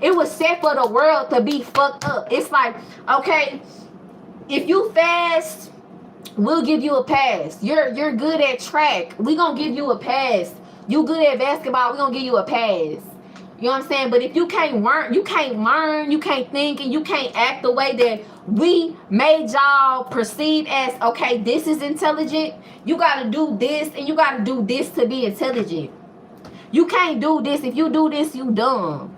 A: It was set for the world to be fucked up. It's like, okay, if you fast, we'll give you a pass. You're good at track. We gonna give you a pass. You good at basketball, we gonna give you a pass. You know what I'm saying? But if you can't learn, you can't think, and you can't act the way that we made y'all perceive as, okay, this is intelligent. You gotta do this, and you gotta do this to be intelligent. You can't do this. If you do this, you dumb.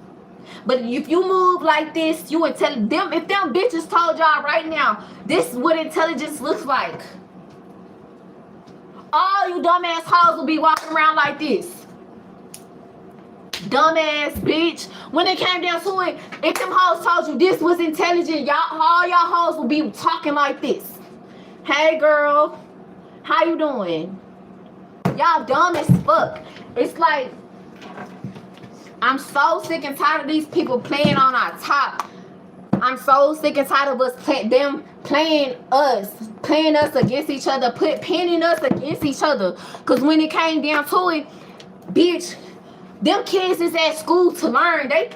A: But if you move like this, you intelligent. If them bitches told y'all right now, this is what intelligence looks like, all you dumbass hoes will be walking around like this. Dumbass bitch. When it came down to it, if them hoes told you this was intelligent, all y'all hoes will be talking like this. Hey girl, how you doing? Y'all dumb as fuck. It's like, I'm so sick and tired of these people playing on our top. I'm so sick and tired of us playing us against each other, pinning us against each other. Cause when it came down to it, bitch, them kids is at school to learn. They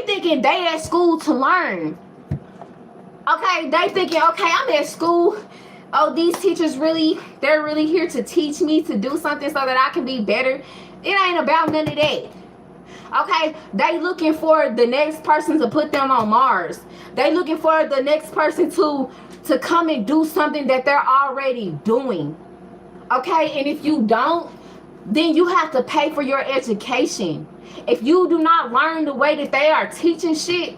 A: thinking they at school to learn. Okay, they thinking, okay, I'm at school. Oh, these teachers they're really here to teach me to do something so that I can be better. It ain't about none of that. Okay, they looking for the next person to put them on Mars. They looking for the next person to come and do something that they're already doing. Okay, and if you don't, then you have to pay for your education. If you do not learn the way that they are teaching shit,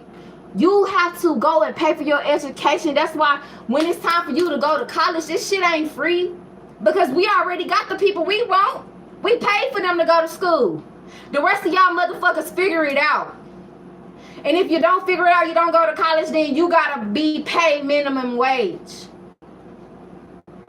A: you have to go and pay for your education. That's why when it's time for you to go to college, this shit ain't free. Because we already got the people we want. We paid for them to go to school. The rest of y'all motherfuckers figure it out. And if you don't figure it out, you don't go to college, then you gotta be paid minimum wage.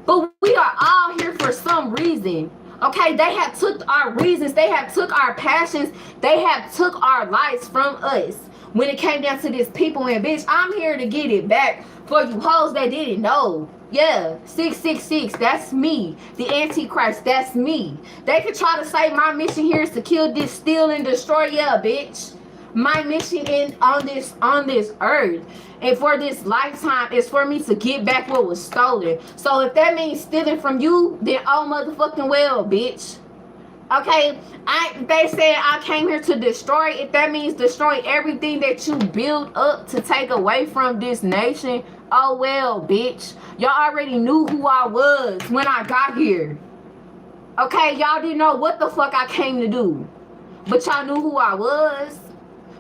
A: But we are all here for some reason. Okay, they have took our reasons, they have took our passions, they have took our lives from us. When it came down to this people, and bitch, I'm here to get it back for you hoes that didn't know. Yeah, 666, that's me. The Antichrist, that's me. They could try to say my mission here is to kill, this, steal, and destroy. Yeah, bitch. My mission on this earth and for this lifetime is for me to get back what was stolen. So if that means stealing from you, then oh motherfucking well, bitch. Okay, they said I came here to destroy. If that means destroy everything that you build up to take away from this nation, oh well, bitch. Y'all already knew who I was when I got here. Okay, y'all didn't know what the fuck I came to do, but y'all knew who I was.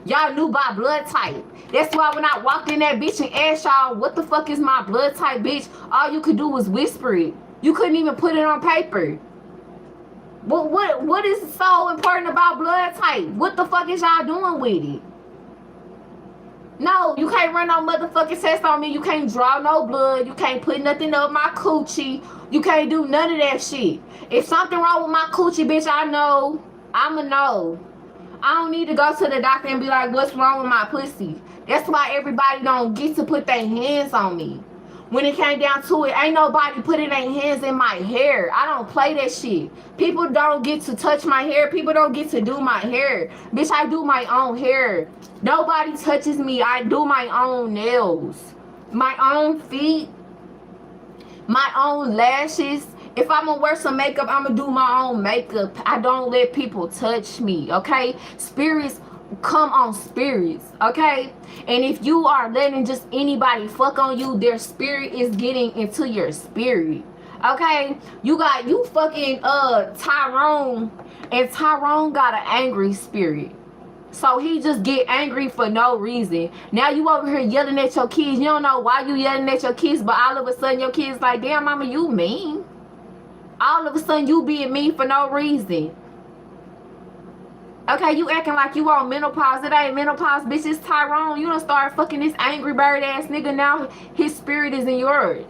A: Y'all knew by blood type. That's why when I walked in that bitch and asked y'all, what the fuck is my blood type, bitch? All you could do was whisper it. You couldn't even put it on paper. What is so important about blood type? What the fuck is y'all doing with it? No, you can't run no motherfucking test on me. You can't draw no blood. You can't put nothing up my coochie. You can't do none of that shit. If something wrong with my coochie, bitch, I know. I'ma know. I don't need to go to the doctor and be like, what's wrong with my pussy? That's why everybody don't get to put their hands on me. When it came down to it, ain't nobody putting their hands in my hair. I don't play that shit. People don't get to touch my hair. People don't get to do my hair. Bitch, I do my own hair. Nobody touches me. I do my own nails. My own feet. My own lashes. If I'm gonna wear some makeup, I'm gonna do my own makeup. I don't let people touch me, okay? Spirits come on spirits, okay? And if you are letting just anybody fuck on you, their spirit is getting into your spirit, okay? You fucking Tyrone, and Tyrone got an angry spirit. So he just get angry for no reason. Now you over here yelling at your kids. You don't know why you yelling at your kids, but all of a sudden your kids like, damn mama, you mean. All of a sudden you being mean for no reason. Okay, you acting like you on menopause. It ain't menopause, bitch. It's Tyrone. You done start fucking this angry bird ass nigga. Now his spirit is in yours.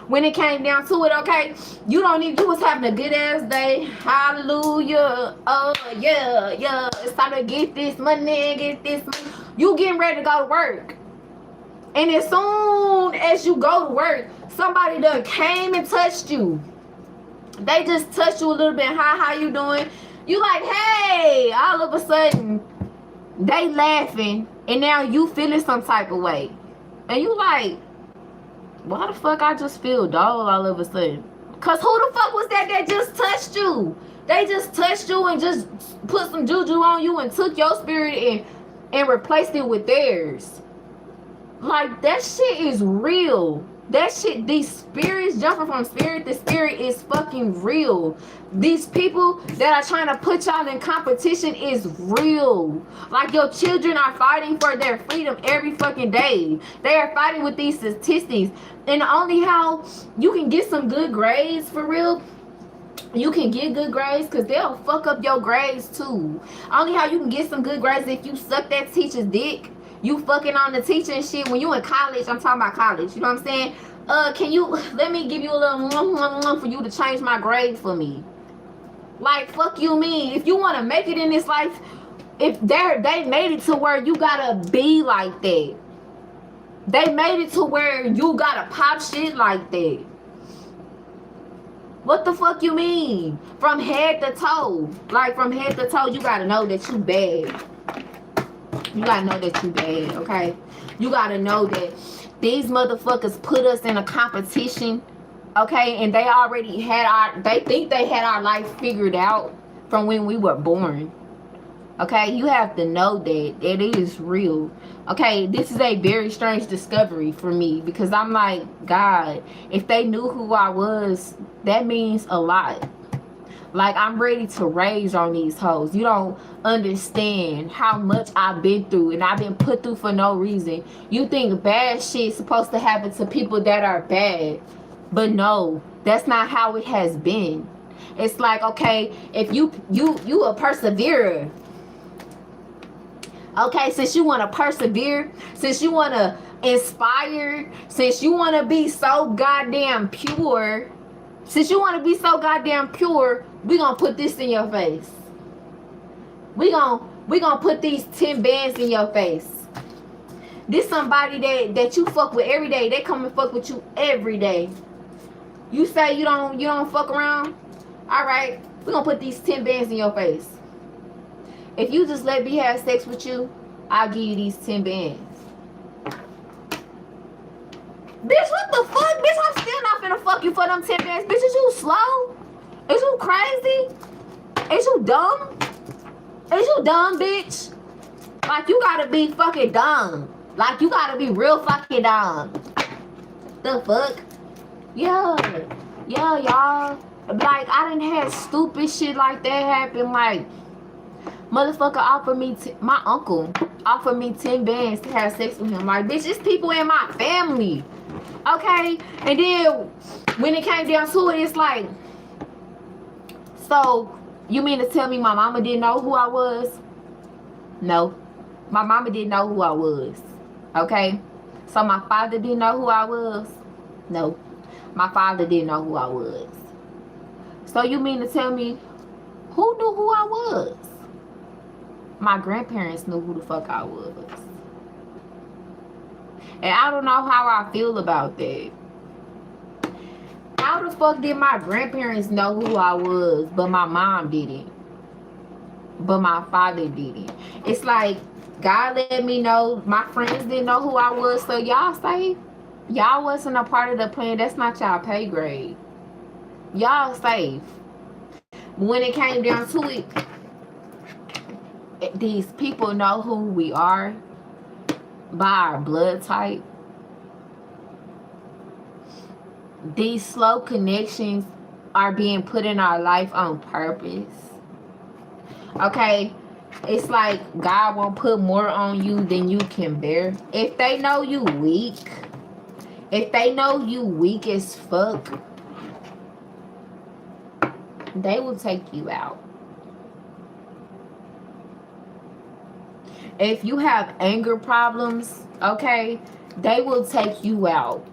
A: When it came down to it, okay, you was having a good ass day. Hallelujah. Oh yeah, yeah. It's time to get this money, get this money. You getting ready to go to work. And as soon as you go to work, somebody done came and touched you. They just touched you a little bit. Hi, how you doing? You like, hey, all of a sudden, they laughing, and now you feeling some type of way. And you like, why the fuck I just feel dull all of a sudden? Because who the fuck was that just touched you? They just touched you and just put some juju on you and took your spirit and replaced it with theirs. Like, that shit is real. That shit, these spirits jumping from spirit to spirit is fucking real. These people that are trying to put y'all in competition is real. Like, your children are fighting for their freedom every fucking day. They are fighting with these statistics. And only how you can get some good grades for real, you can get good grades because they'll fuck up your grades too. Only how you can get some good grades if you suck that teacher's dick. You fucking on the teacher and shit. When you in college, I'm talking about college. You know what I'm saying? Can you, let me give you a little for you to change my grade for me. Like, fuck you mean. If you want to make it in this life, if they made it to where you gotta be like that. They made it to where you gotta pop shit like that. What the fuck you mean? From head to toe. Like, from head to toe, you gotta know that you bad. You gotta know that you bad, okay? You gotta know that these motherfuckers put us in a competition, okay? And they already had they think they had our life figured out from when we were born. Okay, you have to know that it is real. Okay, this is a very strange discovery for me because I'm like, God, if they knew who I was, that means a lot. Like, I'm ready to rage on these hoes. You don't understand how much I've been through and I've been put through for no reason. You think bad shit's supposed to happen to people that are bad. But no, that's not how it has been. It's like, okay, if you a perseverer. Okay, since you want to persevere, since you want to inspire, since you want to be so goddamn pure, we gonna put this in your face. We gonna put these 10 bands in your face. This somebody that you fuck with every day. They come and fuck with you every day. You say you don't fuck around? Alright, we gonna put these 10 bands in your face. If you just let me have sex with you, I'll give you these 10 bands. Bitch, what the fuck? Bitch, I'm still not finna fuck you for them 10 bands. Bitch, is you slow? Is you crazy? Is you dumb? Is you dumb, bitch? Like, you gotta be fucking dumb. Like, you gotta be real fucking dumb. The fuck? Yeah, y'all. Like, I done had stupid shit like that happen. Like, Motherfucker offered me, my uncle offered me 10 bands to have sex with him. Like, bitch, it's people in my family. Okay? And then when it came down to it, it's like, so you mean to tell me my mama didn't know who I was? No. My mama didn't know who I was. Okay? So my father didn't know who I was? No. My father didn't know who I was. So you mean to tell me who knew who I was? My grandparents knew who the fuck I was. And I don't know how I feel about that. How the fuck did my grandparents know who I was, but my mom didn't? But my father didn't. It's like God let me know my friends didn't know who I was, so y'all safe. Y'all wasn't a part of the plan. That's not y'all pay grade. Y'all safe. When it came down to it, these people know who we are by our blood type. These slow connections are being put in our life on purpose. Okay? It's like God won't put more on you than you can bear. If they know you weak, if they know you weak as fuck, they will take you out. If you have anger problems, okay, they will take you out.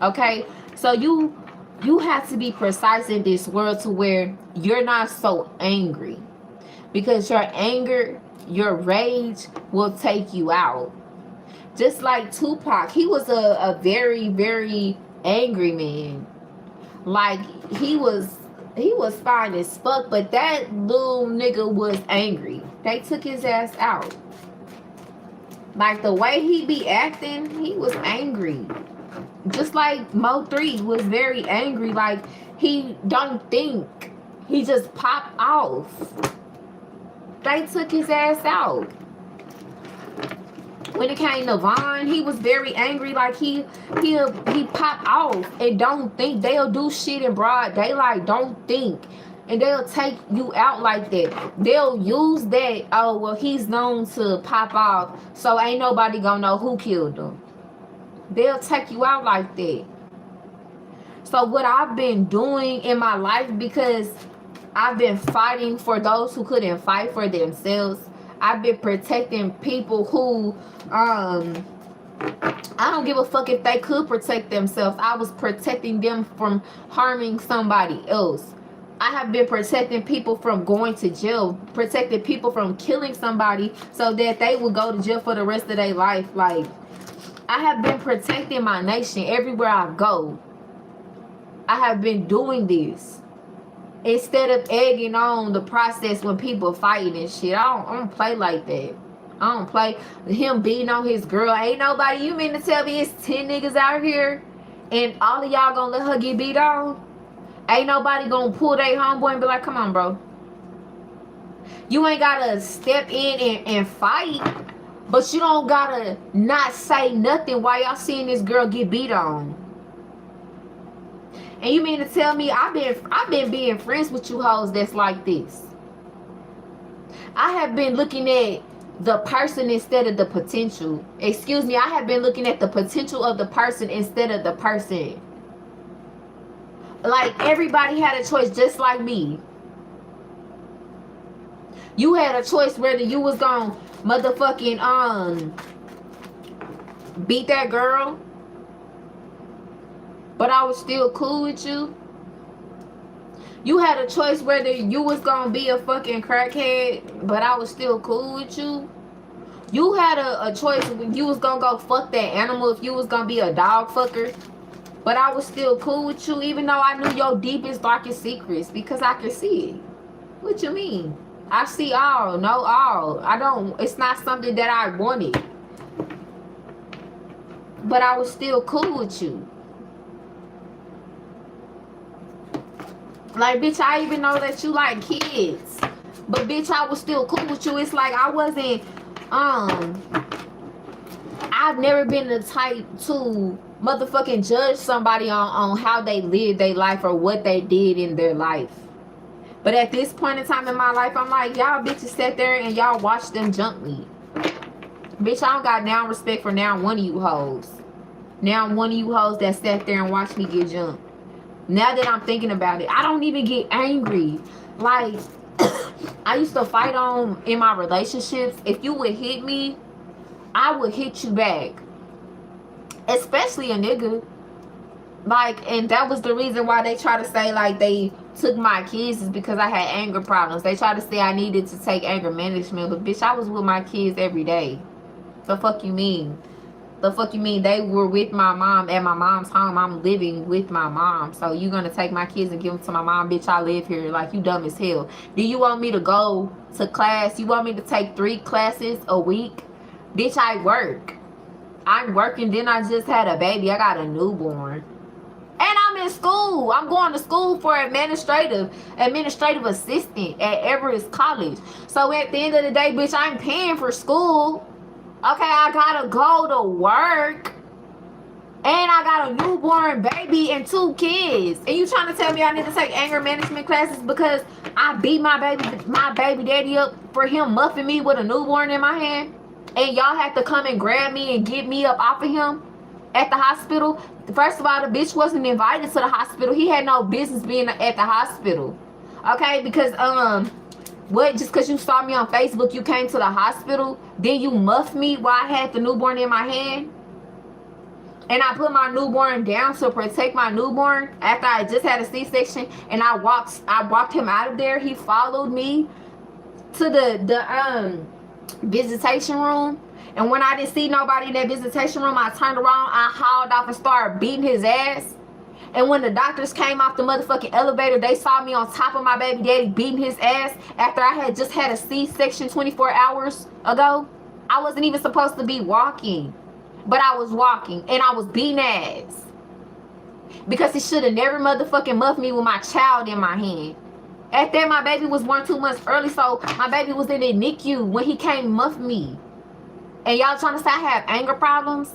A: Okay? So you have to be precise in this world to where you're not so angry. Because your anger, your rage will take you out. Just like Tupac, he was a very, very angry man. Like, he was fine as fuck, but that little nigga was angry. They took his ass out. Like, the way he be acting, he was angry. Just like Mo3 was very angry. Like, he don't think. He just popped off. They took his ass out. When it came to Vaughn, he was very angry. Like, he popped off and don't think. They'll do shit in broad daylight. Don't think. And they'll take you out like that. They'll use that. Oh, well, he's known to pop off, so ain't nobody gonna know who killed him. They'll take you out like that. So what I've been doing in my life, because I've been fighting for those who couldn't fight for themselves. I've been protecting people who, I don't give a fuck if they could protect themselves. I was protecting them from harming somebody else. I have been protecting people from going to jail, protecting people from killing somebody so that they will go to jail for the rest of their life. Like, I have been protecting my nation everywhere I go. I have been doing this. Instead of egging on the process when people fighting and shit. I don't play like that. I don't play. Him beating on his girl. Ain't nobody, you mean to tell me it's 10 niggas out here and all of y'all gonna let her get beat on? Ain't nobody gonna pull their homeboy and be like, come on, bro. You ain't gotta step in and fight, but you don't gotta not say nothing while y'all seeing this girl get beat on. And you mean to tell me I've been being friends with you hoes that's like this? I have been looking at the person instead of the potential. Excuse me, I have been looking at the potential of the person instead of the person. Like, everybody had a choice just like me. You had a choice whether you was gonna motherfucking beat that girl, but I was still cool with you. You had a choice whether you was gonna be a fucking crackhead, but I was still cool with you. You had a choice when you was gonna go fuck that animal, if you was gonna be a dog fucker, but I was still cool with you, even though I knew your deepest, darkest secrets, because I could see it. What you mean? I see all, know all. I don't, it's not something that I wanted, but I was still cool with you. Like, bitch, I even know that you like kids, but bitch, I was still cool with you. It's like I wasn't, I've never been the type to motherfucking judge somebody on how they live their life or what they did in their life. But at this point in time in my life, I'm like, y'all bitches sat there and y'all watched them jump me. Bitch, I don't got now respect for now one of you hoes. Now one of you hoes that sat there and watched me get jumped. Now that I'm thinking about it, I don't even get angry. Like, I used to fight on in my relationships. If you would hit me, I would hit you back. Especially a nigga. Like, and that was the reason why they try to say, like, they took my kids is because I had anger problems. They try to say I needed to take anger management. But, bitch, I was with my kids every day. The fuck you mean? The fuck you mean? They were with my mom at my mom's home. I'm living with my mom. So you gonna take my kids and give them to my mom? Bitch, I live here. Like, you dumb as hell. Do you want me to go to class? You want me to take 3 classes a week? Bitch, I work. I'm working. Then I just had a baby. I got a newborn. And I'm in school. I'm going to school for administrative assistant at Everest College. So at the end of the day, bitch, I'm paying for school. Okay, I gotta go to work. And I got a newborn baby and 2 kids. And you trying to tell me I need to take anger management classes because I beat my baby daddy up for him muffing me with a newborn in my hand? And y'all have to come and grab me and get me up off of him at the hospital? First of all, the bitch wasn't invited to the hospital. He had no business being at the hospital. Okay, because what, just because you saw me on Facebook, you came to the hospital, then you muffed me while I had the newborn in my hand? And I put my newborn down to protect my newborn after I just had a C-section, and I walked him out of there. He followed me to the visitation room. And when I didn't see nobody in that visitation room, I turned around, I hauled off and started beating his ass. And when the doctors came off the motherfucking elevator, they saw me on top of my baby daddy beating his ass after I had just had a C-section 24 hours ago. I wasn't even supposed to be walking, but I was walking and I was beating ass. Because he should have never motherfucking muffed me with my child in my hand. At that, my baby was born 2 months early, so my baby was in the NICU when he came muff me. And y'all trying to say I have anger problems?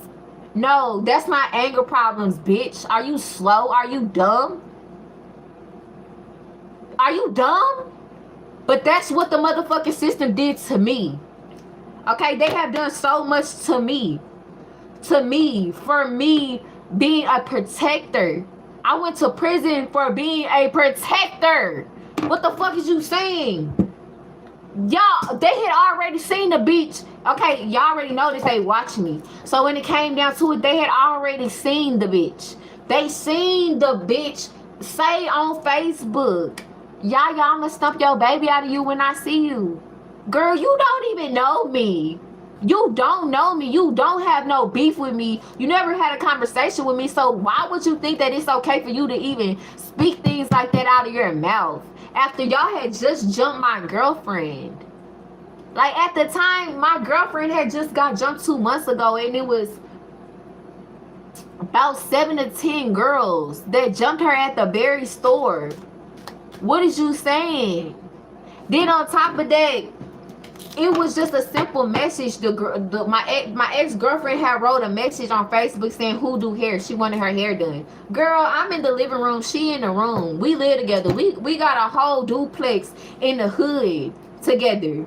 A: No, that's my anger problems, bitch. Are you slow? Are you dumb? Are you dumb? But that's what the motherfucking system did to me. Okay, they have done so much to me. For me being a protector. I went to prison for being a protector. What the fuck is you saying? Y'all, they had already seen the bitch. Okay, y'all already know that they watch me. So when it came down to it, they had already seen the bitch. They seen the bitch say on Facebook, y'all gonna stump your baby out of you when I see you. Girl, you don't even know me. You don't know me. You don't have no beef with me. You never had a conversation with me. So why would you think that it's okay for you to even speak things like that out of your mouth? After y'all had just jumped my girlfriend. Like, at the time, my girlfriend had just got jumped 2 months ago, and it was about 7 to 10 girls that jumped her at the Berry store. What is you saying? Then on top of that, it was just a simple message. My ex-girlfriend had wrote a message on Facebook saying who do hair. She wanted her hair done. Girl, I'm in the living room. She in the room. We live together. We got a whole duplex in the hood together.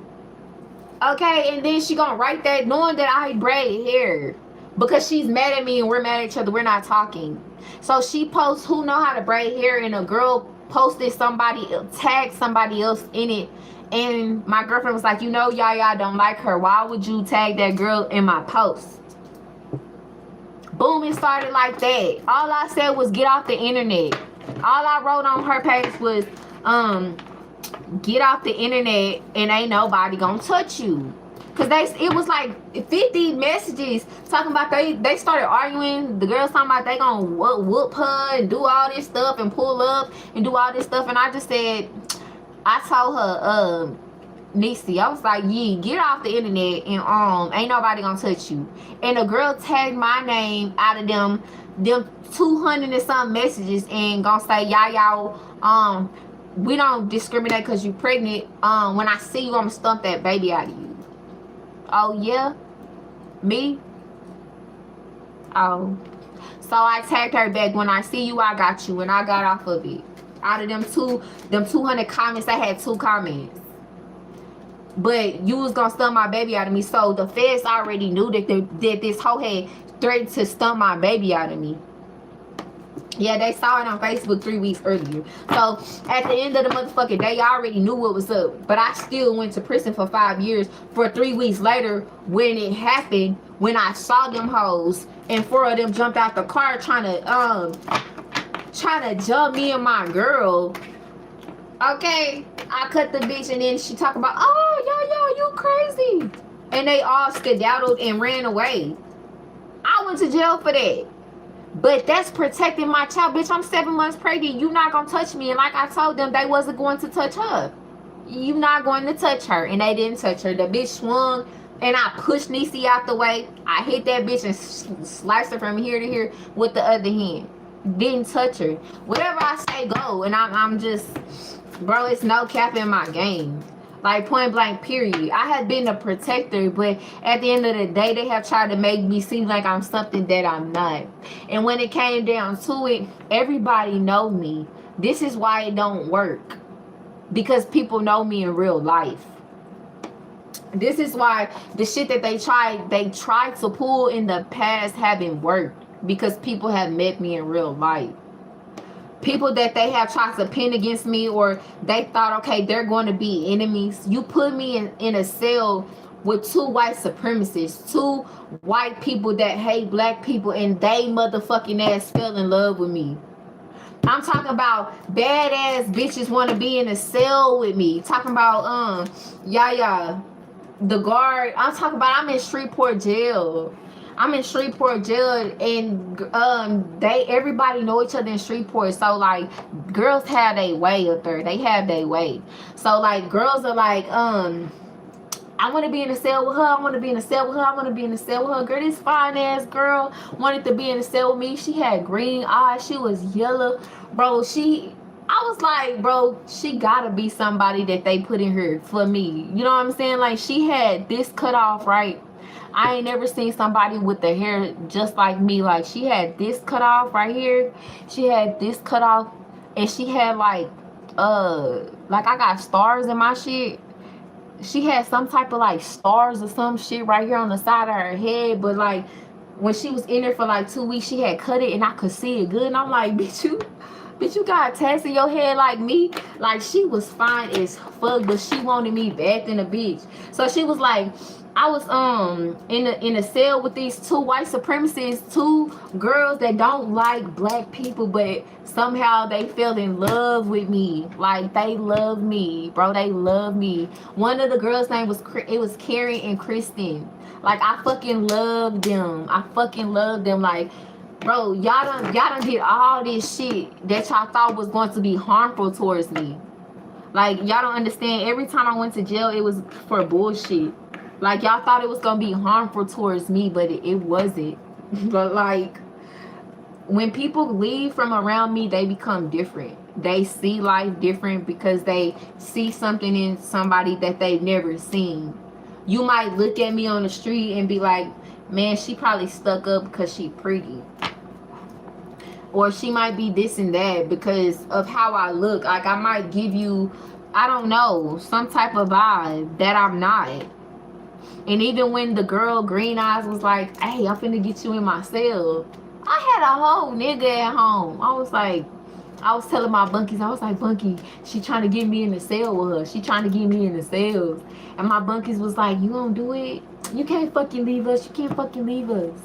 A: Okay, and then she gonna write that knowing that I braid hair because she's mad at me and we're mad at each other. We're not talking. So she posts who know how to braid hair, and a girl posted tagged somebody else in it. And my girlfriend was like, you know, Yaya don't like her. Why would you tag that girl in my post? Boom, it started like that. All I said was get off the internet. All I wrote on her page was, get off the internet and ain't nobody gonna touch you. Cause it was like 50 messages talking about they started arguing. The girls talking about they gonna whoop her and do all this stuff and pull up and do all this stuff. And I just said, I told her, Nisi, I was like, yeah, get off the internet and ain't nobody gonna touch you. And the girl tagged my name out of them 200 and some messages and gonna say, y'all, we don't discriminate because you pregnant. When I see you, I'm gonna stump that baby out of you. Oh yeah? Me? Oh. So I tagged her back, when I see you, I got you, and I got off of it. Out of them 200 comments, I had 2 comments. But you was gonna stun my baby out of me. So the feds already knew that this hoe had threatened to stun my baby out of me. Yeah, they saw it on Facebook 3 weeks earlier. So at the end of the motherfucking day, I already knew what was up. But I still went to prison for 5 years. For 3 weeks later, when it happened, when I saw them hoes and 4 of them jumped out the car trying to jump me and my girl. Okay, I cut the bitch and then she talk about, oh, yo, you crazy. And they all skedaddled and ran away. I went to jail for that. But that's protecting my child. Bitch, I'm 7 months pregnant. You not gonna touch me. And like I told them, they wasn't going to touch her. You not going to touch her. And they didn't touch her. The bitch swung and I pushed Niecy out the way. I hit that bitch and sliced her from here to here with the other hand. Didn't touch her. Whatever I say, go. And I'm just, bro, it's no cap in my game. Like, point blank, period. I have been a protector, but at the end of the day, they have tried to make me seem like I'm something that I'm not. And when it came down to it, everybody know me. This is why it don't work. Because people know me in real life. This is why the shit that they tried to pull in the past haven't worked. Because people have met me in real life. People that they have tried to pin against me, or they thought, okay, they're going to be enemies. You put me in a cell with 2 white supremacists, 2 white people that hate black people, and they motherfucking ass fell in love with me. I'm talking about badass bitches want to be in a cell with me. Talking about Yaya, the guard. I'm talking about I'm in Shreveport jail. I'm in Shreveport jail, and everybody know each other in Shreveport. So like, girls have their way up there. They have their way. So like, girls are like, I want to be in a cell with her. I want to be in a cell with her. I want to be in a cell with her. Girl, this fine ass girl wanted to be in a cell with me. She had green eyes. She was yellow, bro. I was like, bro, she gotta be somebody that they put in here for me. You know what I'm saying? Like, she had this cut off, right? I ain't never seen somebody with the hair just like me. Like, she had this cut off right here. She had this cut off. And she had like I got stars in my shit. She had some type of like stars or some shit right here on the side of her head. But like, when she was in there for like 2 weeks, she had cut it and I could see it good. And I'm like, bitch, you got tats in your head like me? Like, she was fine as fuck, but she wanted me bad than a bitch. So she was like, I was in a cell with these 2 white supremacists, 2 girls that don't like black people, but somehow they fell in love with me. Like, they love me, bro. They love me. One of the girls' name was Carrie and Kristen. Like, I fucking love them. I fucking love them. Like, bro, y'all done did all this shit that y'all thought was going to be harmful towards me. Like, y'all don't understand. Every time I went to jail, it was for bullshit. Like, y'all thought it was going to be harmful towards me, but it wasn't. But, like, when people leave from around me, they become different. They see life different because they see something in somebody that they've never seen. You might look at me on the street and be like, man, she probably stuck up because she pretty. Or she might be this and that because of how I look. Like, I might give you, I don't know, some type of vibe that I'm not. And even when the girl Green Eyes was like, hey, I'm finna get you in my cell, I had a whole nigga at home. I was telling my bunkies, I was like, Bunky, she trying to get me in the cell with her. She trying to get me in the cells. And my bunkies was like, you gonna do it? You can't fucking leave us. You can't fucking leave us.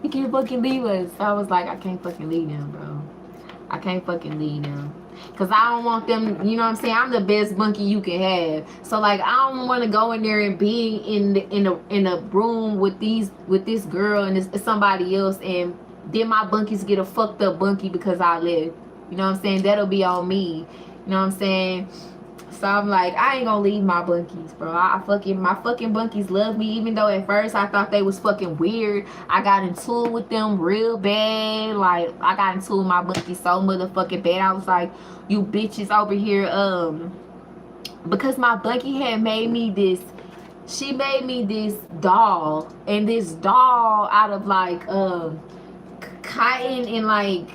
A: You can't fucking leave us. So I was like, I can't fucking leave them, bro. I can't fucking leave them. Because I don't want them, you know what I'm saying? I'm the best bunkie you can have. So, like, I don't want to go in there and be in a room with this girl and somebody else, and then my bunkies get a fucked up bunkie because I live. You know what I'm saying? That'll be on me. You know what I'm saying? So I'm like, I ain't gonna leave my bunkies, bro. My fucking bunkies love me, even though at first I thought they was fucking weird. I got into it with them real bad. Like, I got into it with my bunkies so motherfucking bad. I was like, you bitches over here, because my bunkie had made me this, she made me this doll, and this doll out of like cotton and like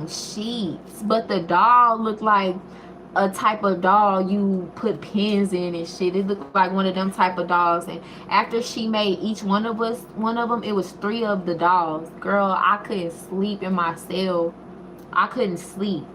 A: sheets, but the doll looked like a type of doll you put pins in and shit. It looked like one of them type of dolls. And after she made each one of us one of them, it was 3 of the dolls. Girl, I couldn't sleep in my cell. I couldn't sleep.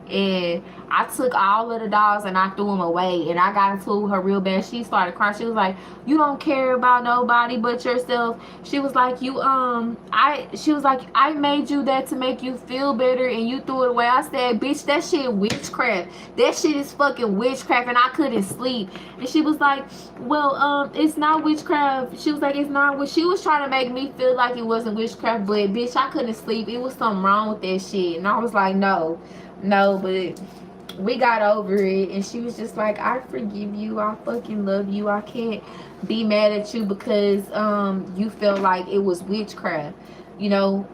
A: And I took all of the dolls and I threw them away. And I got into her real bad. She started crying. She was like, "You don't care about nobody but yourself." She was like, she was like, "I made you that to make you feel better and you threw it away." I said, "Bitch, that shit witchcraft. That shit is fucking witchcraft." And I couldn't sleep. And she was like, "Well, it's not witchcraft." She was like, "It's not what." She was trying to make me feel like it wasn't witchcraft, but bitch, I couldn't sleep. It was something wrong with that shit. And I was like, no. No, but we got over it. And she was just like, "I forgive you. I fucking love you. I can't be mad at you because you felt like it was witchcraft." You know,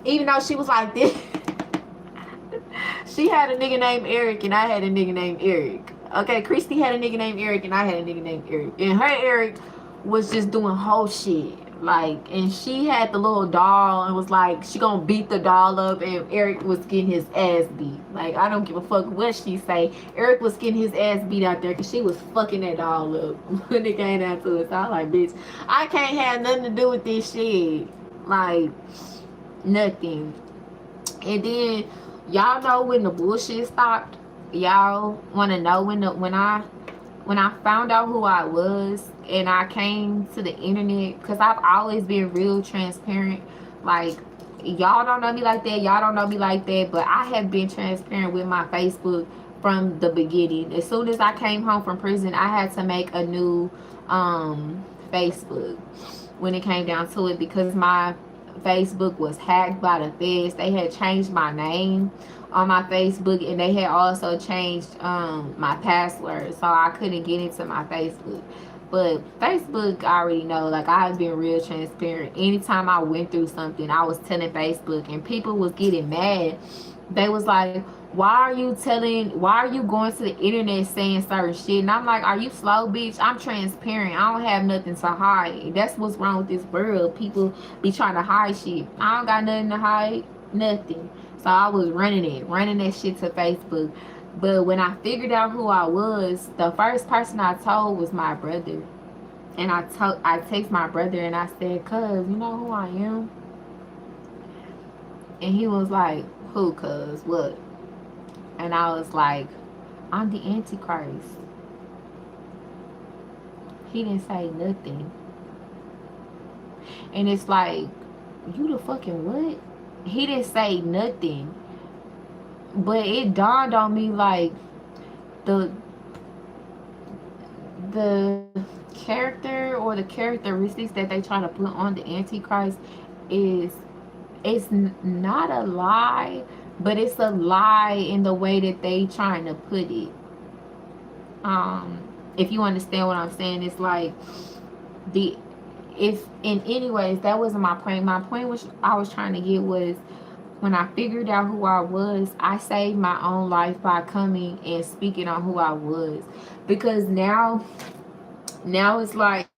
A: even though she was like this. She had a nigga named Eric and I had a nigga named Eric. Okay, Christy had a nigga named Eric and I had a nigga named Eric. And her Eric was just doing whole shit. Like, and she had the little doll and was like, she gonna beat the doll up, and Eric was getting his ass beat. Like, I don't give a fuck what she say. Eric was getting his ass beat out there because she was fucking that doll up when it came down to it. So I was like, bitch, I can't have nothing to do with this shit. Like, nothing. And then y'all know when the bullshit stopped. Y'all want to know when I found out who I was and I came to the internet, because I've always been real transparent. Like, y'all don't know me like that. Y'all don't know me like that. But I have been transparent with my Facebook from the beginning. As soon as I came home from prison, I had to make a new Facebook when it came down to it, because my Facebook was hacked by the feds. They had changed my name on my Facebook, and they had also changed my password, so I couldn't get into my Facebook. But Facebook, I already know, like, I've been real transparent. Anytime I went through something, I was telling Facebook, and people was getting mad. They was like, why are you going to the internet saying certain shit? And I'm like, are you slow, bitch? I'm transparent. I don't have nothing to hide. That's what's wrong with this world. People be trying to hide shit. I don't got nothing to hide. Nothing. So I was running that shit to Facebook. But when I figured out who I was, the first person I told was my brother. And I text my brother and I said, "Cuz, you know who I am?" And he was like, "Who, cuz? What?" And I was like, "I'm the Antichrist." He didn't say nothing. And it's like, you the fucking what? He didn't say nothing. But it dawned on me, like, the character or the characteristics that they try to put on the Antichrist is, it's not a lie, but it's a lie in the way that they trying to put it. If you understand what I'm saying, it's like, the if in any ways, that wasn't my point. My point, which I was trying to get, was when I figured out who I was, I saved my own life by coming and speaking on who I was. Because now it's like,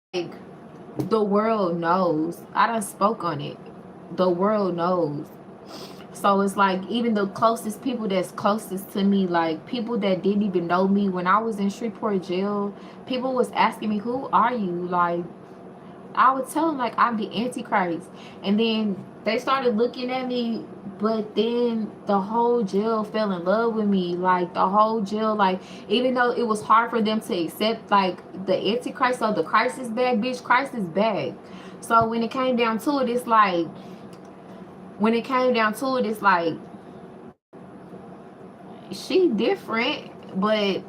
A: the world knows. I done spoke on it. The world knows. So it's like, even the closest people that's closest to me, like people that didn't even know me when I was in Shreveport jail, people was asking me, "Who are you?" Like, I would tell them, like, I'm the Antichrist. And then they started looking at me, but then the whole jail fell in love with me. Like, the whole jail, like, even though it was hard for them to accept, like, the Antichrist, so the Christ is back, bitch, Christ is back. So when it came down to it, it's like, she different, but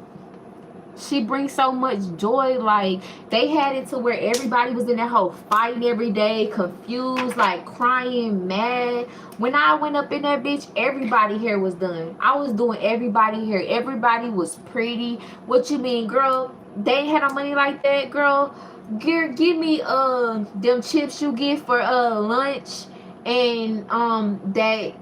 A: she brings so much joy. Like, they had it to where everybody was in that whole fighting every day, confused, like crying, mad. When I went up in that bitch, everybody hair was done. I was doing everybody hair. Everybody was pretty. What you mean, girl? They ain't had no money like that, girl. Give me them chips you get for lunch, and that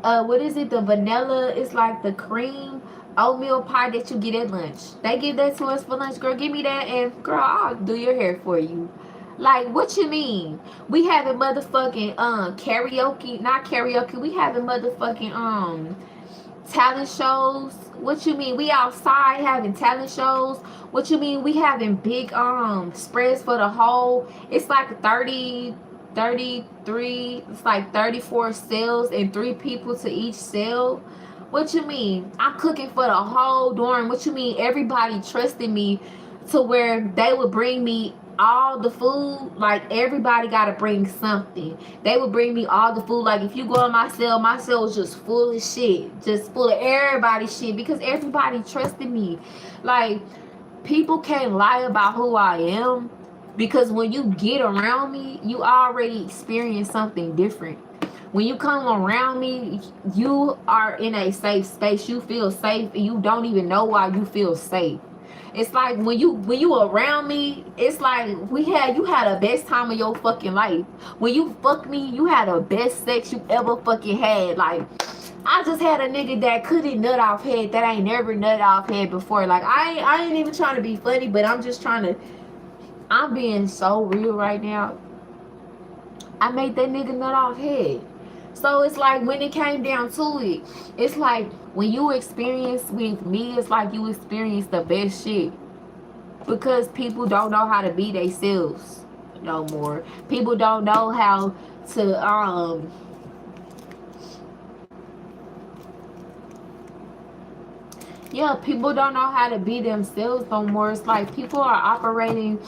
A: what is it, the vanilla, it's like the cream oatmeal pie that you get at lunch. They give that to us for lunch, girl. Give me that, and girl, I'll do your hair for you. Like, what you mean? We having motherfucking karaoke, not karaoke. We having motherfucking talent shows. What you mean? We outside having talent shows. What you mean? We having big spreads for the whole. It's like 30, 33. It's like 34 sales and 3 people to each sale. What you mean? I'm cooking for the whole dorm. What you mean? Everybody trusted me to where they would bring me all the food. Like, everybody got to bring something. They would bring me all the food. Like, if you go on my cell was just full of shit, just full of everybody's shit, because everybody trusted me. Like, people can't lie about who I am, because when you get around me, you already experience something different. When you come around me, you are in a safe space. You feel safe, and you don't even know why you feel safe. It's like when you around me, it's like you had the best time of your fucking life. When you fuck me, you had the best sex you ever fucking had. Like, I just had a nigga that couldn't nut off head, that ain't never nut off head before. Like, I ain't even trying to be funny, but I'm being so real right now. I made that nigga nut off head. So it's like, when it came down to it, it's like when you experience with me, it's like you experience the best shit. Because people don't know how to be themselves no more. People don't know how to yeah, people don't know how to be themselves no more. It's like people are operating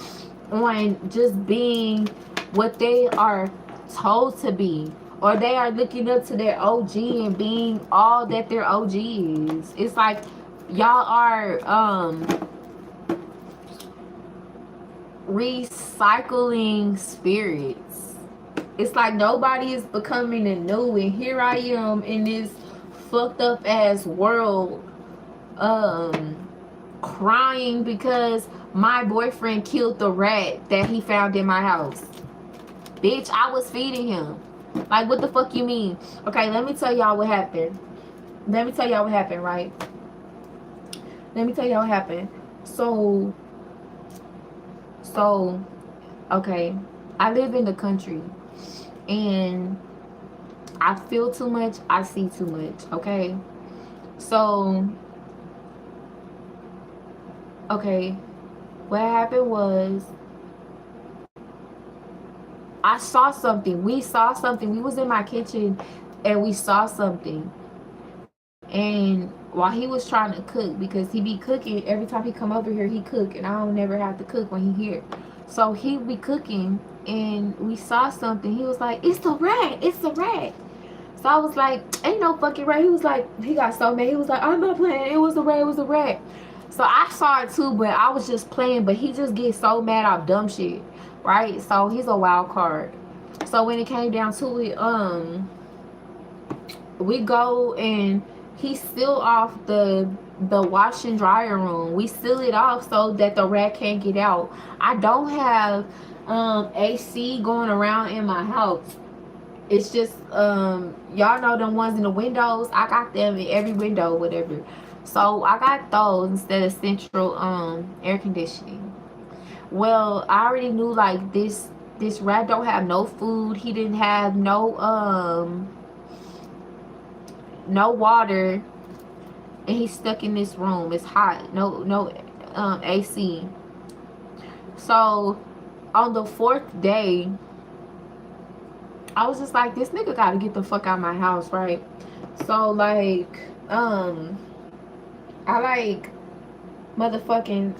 A: on just being what they are told to be, or they are looking up to their OG and being all that their OG is. It's like y'all are recycling spirits. It's like nobody is becoming a new, and here I am in this fucked up ass world crying because my boyfriend killed the rat that he found in my house. Bitch, I was feeding him. Like, what the fuck you mean? Okay, let me tell y'all what happened. Right? Let me tell y'all what happened. So, okay, I live in the country, and I feel too much, I see too much, okay? So, okay, what happened was, I saw something. We saw something. We was in my kitchen, and we saw something. And while he was trying to cook, because he be cooking every time he come over here, he cook, and I don't never have to cook when he here. So he be cooking, and we saw something. He was like, "It's a rat! It's a rat!" So I was like, "Ain't no fucking rat." He was like, he got so mad. He was like, "I'm not playing. It was a rat. It was a rat." So I saw it too, but I was just playing. But he just gets so mad off dumb shit, right? So he's a wild card. So when it came down to it, we go, and he seal off the wash and dryer room. We seal it off so that the rat can't get out. I don't have AC going around in my house. It's just y'all know them ones in the windows. I got them in every window, whatever. So I got those instead of central air conditioning. Well, I already knew, like, this rat don't have no food. He didn't have no water, and he's stuck in this room. It's hot. No AC. So on the 4th day, I was just like, this nigga gotta get the fuck out of my house, right? So, like, I, like, motherfucking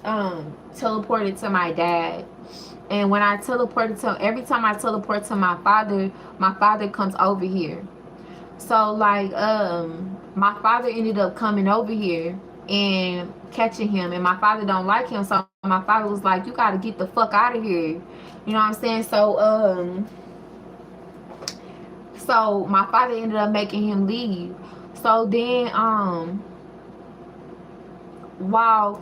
A: teleported to my dad. And when I teleported to, every time I teleport to my father comes over here. So, like, my father ended up coming over here and catching him, and my father don't like him. So my father was like, "You gotta get the fuck out of here." You know what I'm saying? So my father ended up making him leave. So then while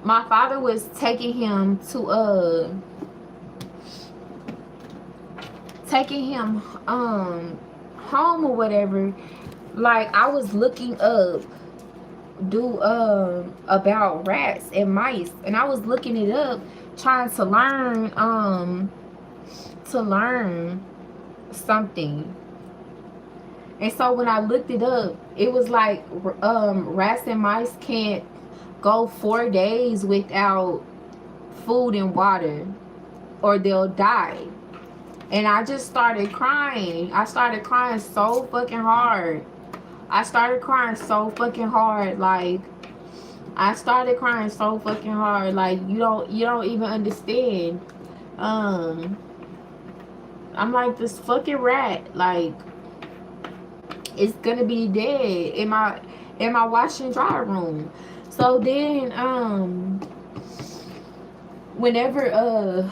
A: my father was taking him to home or whatever, like, I was looking up about rats and mice, and I was looking it up, trying to learn to learn something. And so when I looked it up, it was like rats and mice can't go 4 days without food and water or they'll die. And I just started crying. I started crying so fucking hard. I started crying so fucking hard. Like, I started crying so fucking hard. Like, you don't even understand. Um, I'm like, this fucking rat, like, it's gonna be dead in my wash and dry room. So then, whenever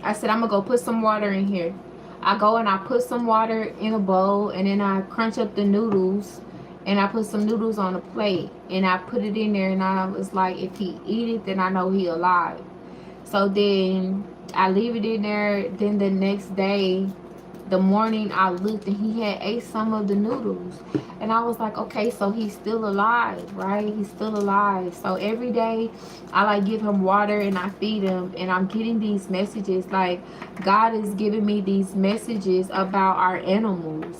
A: I said I'm gonna go put some water in here. I go and I put some water in a bowl, and then I crunch up the noodles, and I put some noodles on a plate, and I put it in there, and I was like, if he eat it, then I know he alive. So then I leave it in there. Then the next day, the morning, I looked and he had ate some of the noodles, and I was like, okay, so he's still alive, right? He's still alive. So every day I like give him water and I feed him, and I'm getting these messages, like God is giving me these messages about our animals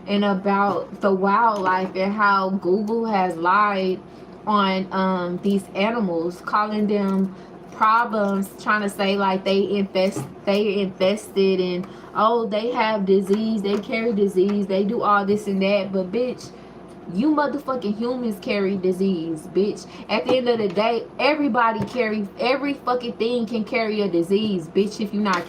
A: and about the wildlife, and how Google has lied on these animals, calling them problems, trying to say like they infested, and oh, they have disease, they carry disease, they do all this and that. But bitch, you motherfucking humans carry disease, bitch. At the end of the day, every fucking thing can carry a disease, bitch, if you're not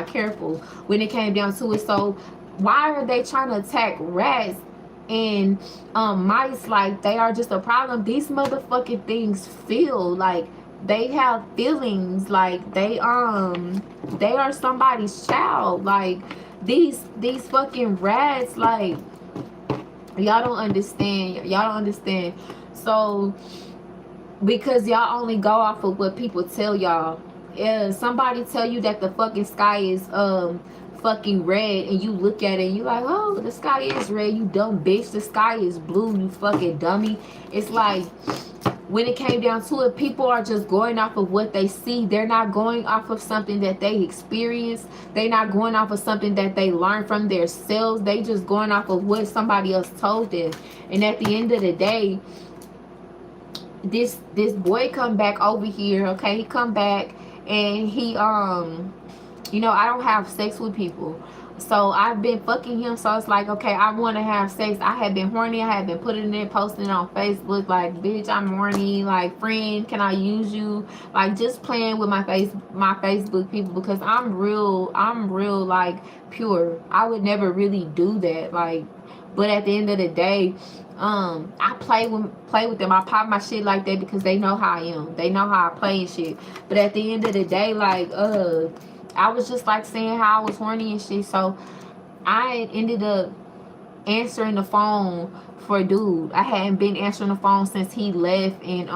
A: careful when it came down to it. So why are they trying to attack rats and mice like they are just a problem? These motherfucking things feel like they have feelings, like they are somebody's child. Like these fucking rats, like y'all don't understand. So because y'all only go off of what people tell y'all. If somebody tell you that the fucking sky is fucking red, and you look at it and you like, oh, the sky is red, you dumb bitch, the sky is blue, you fucking dummy. It's like, when it came down to it, people are just going off of what they see. They're not going off of something that they experience. They're not going off of something that they learn from themselves. They just going off of what somebody else told them. And at the end of the day, this boy come back over here, okay? He come back and he you know, I don't have sex with people. So I've been fucking him. So it's like, okay, I want to have sex. I had been horny. I had been putting it, posting it on Facebook, like, bitch, I'm horny. Like, friend, can I use you? Like, just playing with my Facebook people, because I'm real, like, pure. I would never really do that. Like, but at the end of the day, I play with them. I pop my shit like that because they know how I am. They know how I play and shit. But at the end of the day, like, I was just like saying how I was horny and shit. So I ended up answering the phone for dude. I hadn't been answering the phone since he left, and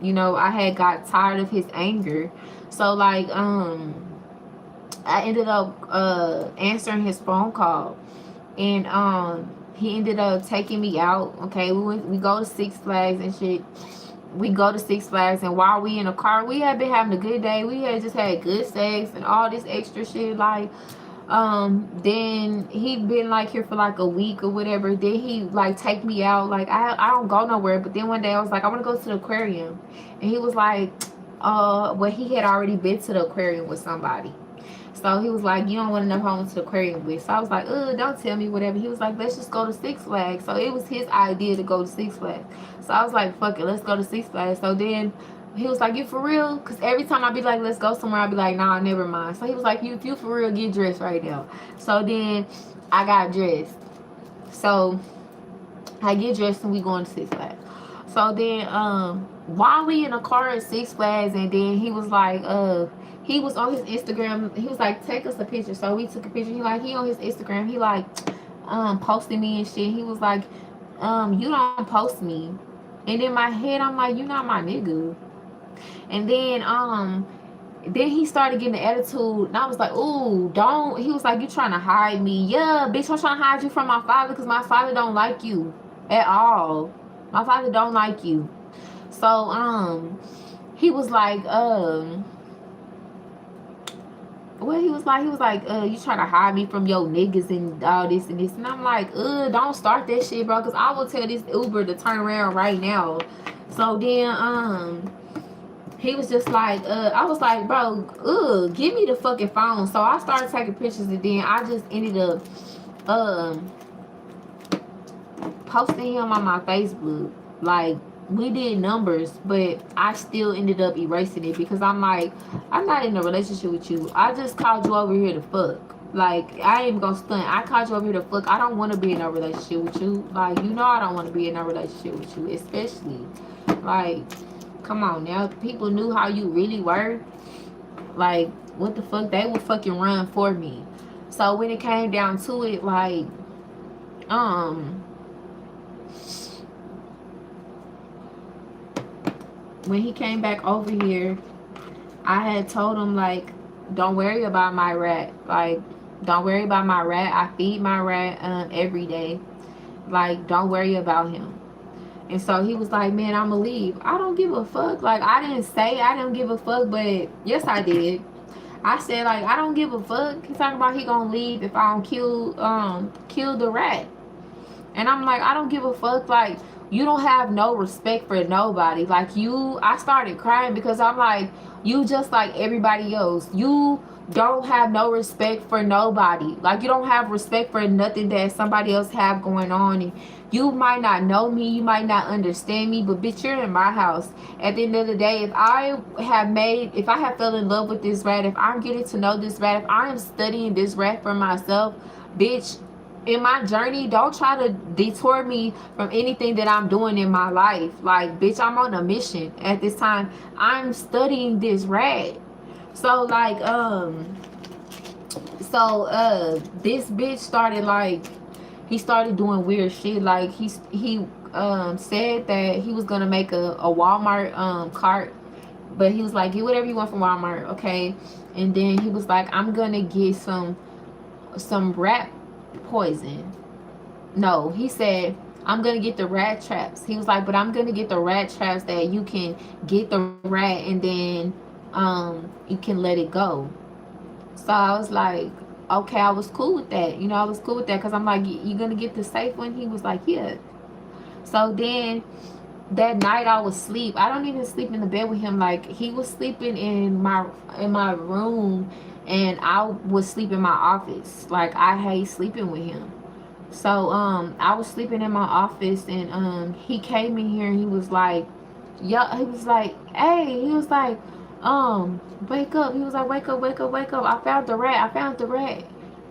A: you know, I had got tired of his anger. So like I ended up answering his phone call, and he ended up taking me out. Okay, we go to Six Flags and shit. We go to Six Flags, and while we in the car, we had been having a good day. We had just had good sex and all this extra shit. Like, then he been like here for like a week or whatever. Then he like take me out. Like, I don't go nowhere. But then one day I was like, I want to go to the aquarium, and he was like, well, he had already been to the aquarium with somebody. So he was like, you don't want to know who I went to the aquarium with. So I was like, don't tell me, whatever. He was like, let's just go to Six Flags. So it was his idea to go to Six Flags. So I was like, fuck it, let's go to Six Flags. So then he was like, you for real? Because every time I'd be like, let's go somewhere, I'd be like, nah, never mind. So he was like, if you for real, get dressed right now. So then I got dressed. So I get dressed and we going to Six Flags. So then while we in a car at Six Flags, and then he was like, he was on his Instagram. He was like, take us a picture. So we took a picture. He on his Instagram. He like posted me and shit. He was like, you don't post me. And in my head, I'm like, you not my nigga. And then he started getting the attitude, and I was like, ooh, don't. He was like, you trying to hide me? Yeah, bitch, I'm trying to hide you from my father, because my father don't like you at all. My father don't like you. So he was like, Well, he was like, you trying to hide me from your niggas and all this and this. And I'm like, don't start that shit, bro, because I will tell this Uber to turn around right now. So then, he was just like, I was like, bro, give me the fucking phone. So I started taking pictures, and then I just ended up, posting him on my Facebook. Like, we did numbers, but I still ended up erasing it because I'm like, I'm not in a relationship with you. I just called you over here to fuck. Like, I ain't gonna stunt. I called you over here to fuck. I don't want to be in a relationship with you. Like, you know I don't want to be in a relationship with you, especially. Like, come on now. People knew how you really were. Like, what the fuck? They would fucking run for me. So when it came down to it, like, when he came back over here, I had told him, like, don't worry about my rat. Like, don't worry about my rat. I feed my rat every day. Like, don't worry about him. And so he was like, man, I'ma leave. I don't give a fuck. Like, I didn't say I didn't give a fuck, but yes, I did. I said, like, I don't give a fuck. He's talking about he gonna leave if I don't kill the rat. And I'm like, I don't give a fuck. Like, you don't have no respect for nobody. Like, I started crying because I'm like, you just like everybody else. You don't have no respect for nobody. Like, you don't have respect for nothing that somebody else have going on. And you might not know me, you might not understand me, but bitch, you're in my house. At the end of the day, if I have fell in love with this rat, if I'm getting to know this rat, if I'm studying this rat for myself, bitch, in my journey, don't try to detour me from anything that I'm doing in my life. Like, bitch, I'm on a mission at this time. I'm studying this rat. So, like, this bitch started, like, he started doing weird shit. Like, he said that he was gonna make a Walmart cart, but he was like, get whatever you want from Walmart, okay? And then he was like, I'm gonna get some rat poison. No, he said, I'm gonna get the rat traps. He was like, but I'm gonna get the rat traps that you can get the rat and then you can let it go. So I was like, okay, I was cool with that. You know, I was cool with that because I'm like, you gonna get the safe one? He was like, yeah. So then that night I was asleep. I don't even sleep in the bed with him. Like, he was sleeping in my room and I would sleep in my office. Like, I hate sleeping with him. So I was sleeping in my office and he came in here and he was like, yeah, he was like, hey, he was like, wake up. He was like, wake up, wake up, wake up. I found the rat. I found the rat.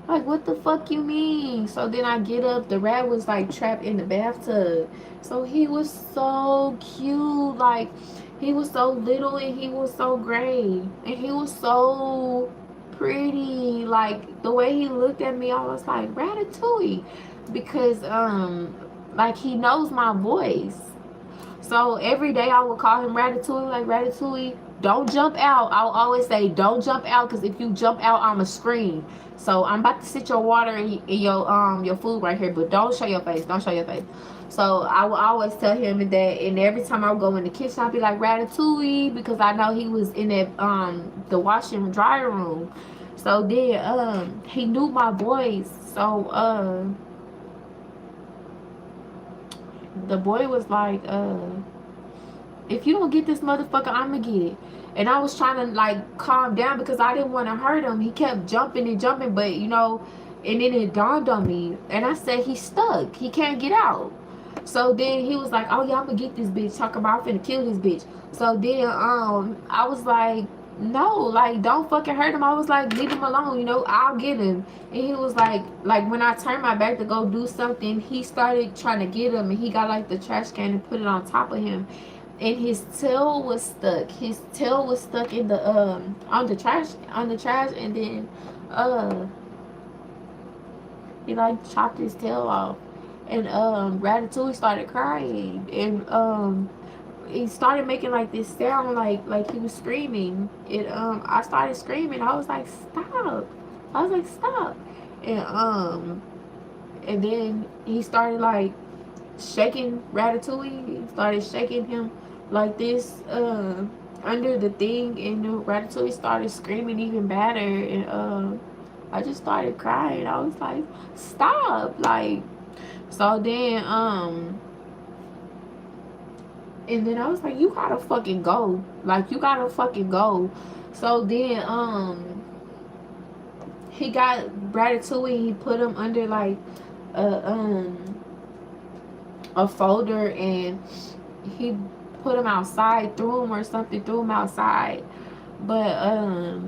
A: Like, what the fuck you mean? So then I get up. The rat was like trapped in the bathtub. So he was so cute. Like, he was so little and he was so gray. And he was so pretty. Like, the way he looked at me, I was like, Ratatouille. Because, like, he knows my voice. So every day I would call him Ratatouille, like, Ratatouille, don't jump out. I'll always say, don't jump out, because if you jump out, I'ma scream. So I'm about to sit your water and your food right here, but don't show your face. Don't show your face. So I will always tell him that, and every time I would go in the kitchen, I'd be like, Ratatouille, because I know he was in that the washing and dryer room. So then he knew my voice. So the boy was like, if you don't get this motherfucker, I'ma get it. And I was trying to, like, calm down because I didn't want to hurt him. He kept jumping and jumping, but, you know, and then it dawned on me. And I said, he's stuck. He can't get out. So then he was like, oh, yeah, I'm going to get this bitch. Talking about, I'm finna kill this bitch. So then I was like, no, like, don't fucking hurt him. I was like, leave him alone, you know, I'll get him. And he was like, when I turned my back to go do something, he started trying to get him. And he got, like, the trash can and put it on top of him. And his tail was stuck. His tail was stuck in the on the trash, and then he like chopped his tail off. And Ratatouille started crying, and he started making like this sound like he was screaming. And I started screaming. I was like, stop. I was like, stop. And then he started like shaking Ratatouille. He started shaking him like this. under the thing, and the Ratatouille started screaming even better, and I just started crying. I was like, stop, like. So then and then I was like, you gotta fucking go, like, you gotta fucking go. So then he got Ratatouille, he put him under like a a folder, and he put him outside, threw him or something, threw him outside. But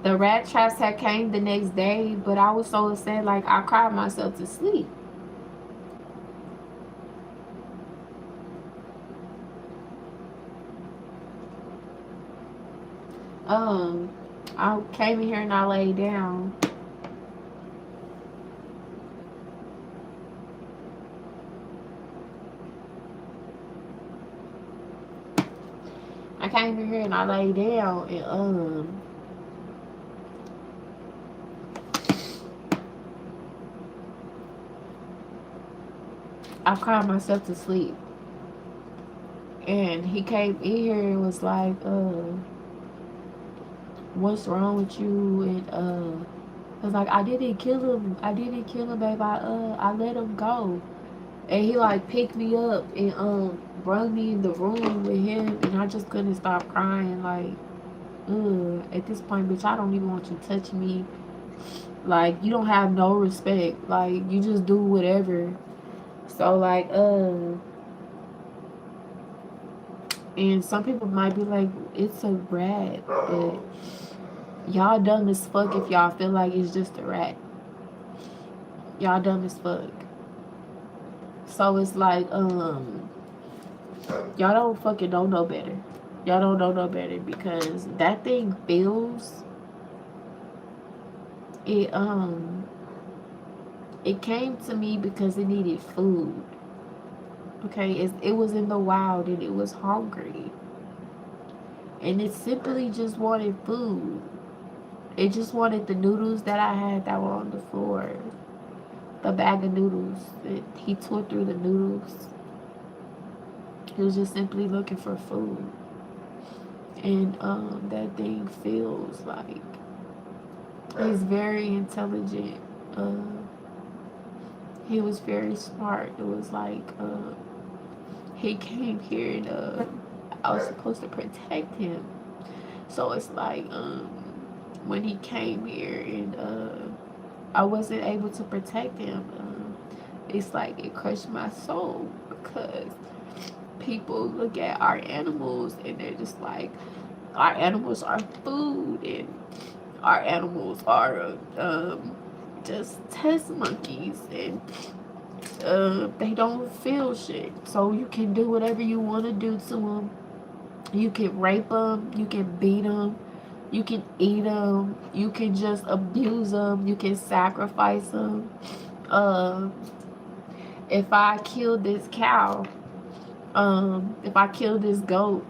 A: the rat traps had came the next day, but I was so upset, like I cried myself to sleep. I came in here and I laid down. I came in here and I laid down, and I cried myself to sleep. And he came in here and was like, what's wrong with you? And I was like, I didn't kill him. I didn't kill him, babe. I let him go. And he like picked me up and brought me in the room with him, and I just couldn't stop crying. Like, at this point, bitch, I don't even want you touching me. Like, you don't have no respect. Like, you just do whatever. So like, and some people might be like, it's a rat, but y'all dumb as fuck if y'all feel like it's just a rat. Y'all dumb as fuck. So it's like, y'all don't fucking know no better. Y'all don't know no better, because that thing feels it. It came to me because it needed food. Okay, it was in the wild and it was hungry, and it simply just wanted food. It just wanted the noodles that I had that were on the floor. The bag of noodles. He tore through the noodles. He was just simply looking for food. And that thing feels like he's very intelligent. He was very smart. It was like he came here and I was supposed to protect him. So it's like when he came here and I wasn't able to protect him, it's like it crushed my soul, because people look at our animals and they're just like, our animals are food, and our animals are just test monkeys, and they don't feel shit. So you can do whatever you want to do to them. You can rape them, you can beat them, you can eat them, you can just abuse them, you can sacrifice them. If I kill this cow, if I kill this goat,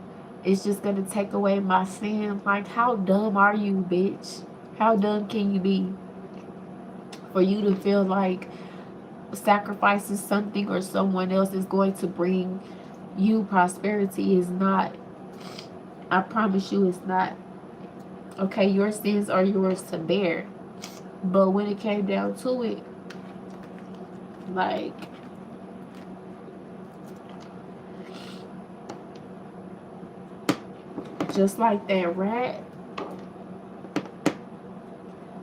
A: it's just gonna take away my sin. Like, how dumb are you, bitch? How dumb can you be for you to feel like sacrificing something or someone else is going to bring you prosperity? Is not. I promise you, it's not. Okay, your sins are yours to bear. But when it came down to it, like, just like that rat,